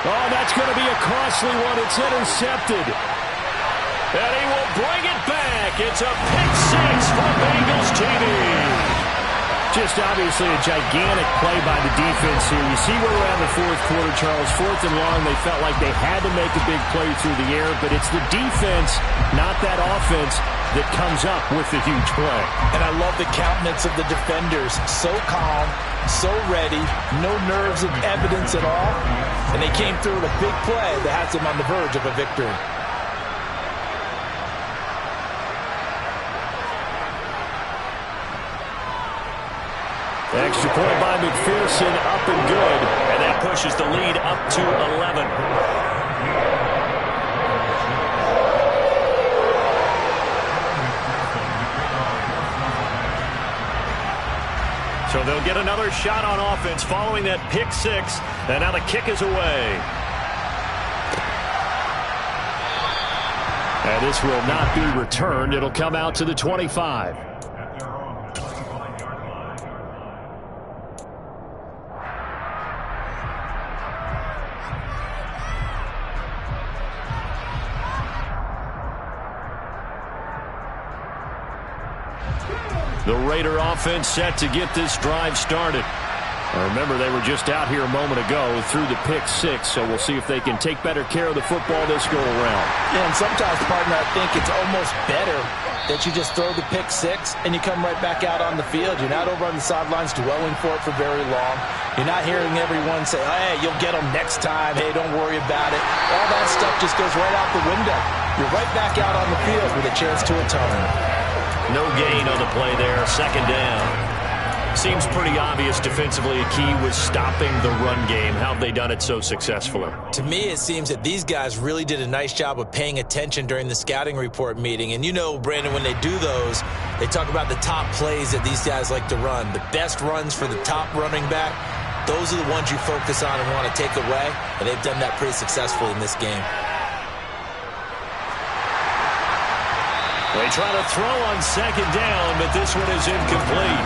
Oh, that's going to be a costly one. It's intercepted. And he will bring it back. It's a pick-6 for Bengals TV. Just obviously a gigantic play by the defense here. You see where we're at in the fourth quarter, Charles. 4th and long, they felt like they had to make a big play through the air, but it's the defense, not that offense, that comes up with the huge play. And I love the countenance of the defenders. So calm, so ready, no nerves of evidence at all. And they came through with a big play that has them on the verge of a victory. Extra point by McPherson, up and good. And that pushes the lead up to 11. So they'll get another shot on offense following that pick-6. And now the kick is away. And this will not be returned. It'll come out to the 25. The Raider offense set to get this drive started. Remember, they were just out here a moment ago through the pick-6, so we'll see if they can take better care of the football this go-around. Yeah, and sometimes, partner, I think it's almost better that you just throw the pick-6 and you come right back out on the field. You're not over on the sidelines dwelling for it for very long. You're not hearing everyone say, hey, you'll get them next time. Hey, don't worry about it. All that stuff just goes right out the window. You're right back out on the field with a chance to atone. No gain on the play there, 2nd down. Seems pretty obvious defensively a key was stopping the run game. How have they done it so successfully? To me, it seems that these guys really did a nice job of paying attention during the scouting report meeting. And you know, Brandon, when they do those, they talk about the top plays that these guys like to run. The best runs for the top running back, those are the ones you focus on and want to take away. And they've done that pretty successfully in this game. They try to throw on 2nd down, but this one is incomplete.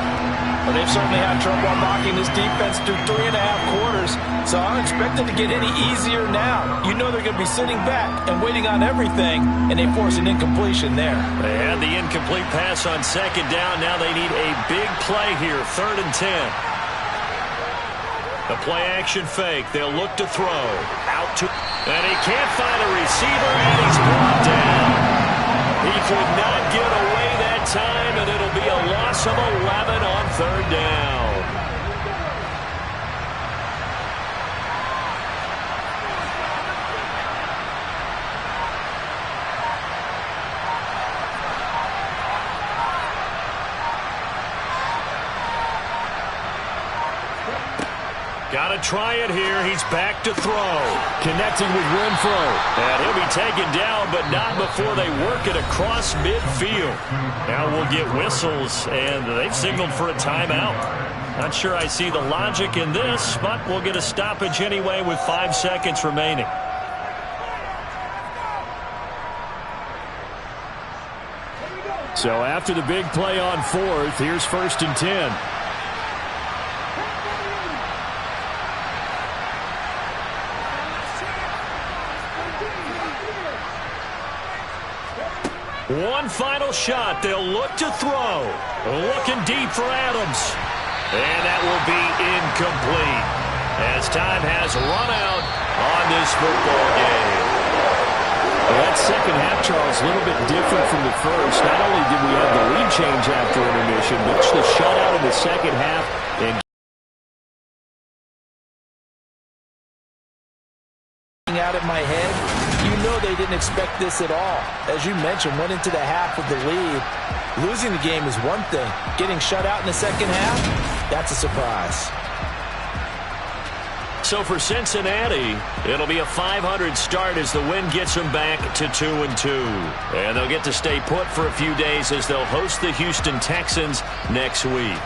Well, they've certainly had trouble unlocking this defense through 3.5 quarters, so I don't expect it to get any easier now. You know they're going to be sitting back and waiting on everything, and they force an incompletion there. They had the incomplete pass on 2nd down. Now they need a big play here, 3rd and 10. The play-action fake. They'll look to throw. Out to... And he can't find a receiver, and he's brought down. He could not get away that time, and it'll be a loss loss of 11 on third down. Got to try it here. He's back to throw. Connecting with Renfro. And he'll be taken down, but not before they work it across midfield. Now we'll get whistles, and they've signaled for a timeout. Not sure I see the logic in this, but we'll get a stoppage anyway with 5 seconds remaining. So after the big play on fourth, here's 1st and 10. One final shot. They'll look to throw. Looking deep for Adams. And that will be incomplete as time has run out on this football game. Well, that second half, Charles, a little bit different from the first. Not only did we have the lead change after intermission, but the shutout in the second half. And out in my head, you know they didn't expect this at all. As you mentioned, went into the half with the lead. Losing the game is one thing. Getting shut out in the second half, that's a surprise. So for Cincinnati, it'll be a .500 start as the win gets them back to 2-2. And they'll get to stay put for a few days as they'll host the Houston Texans next week.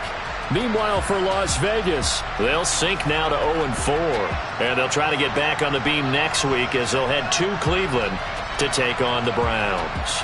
Meanwhile, for Las Vegas, they'll sink now to 0-4. And they'll try to get back on the beam next week as they'll head to Cleveland to take on the Browns.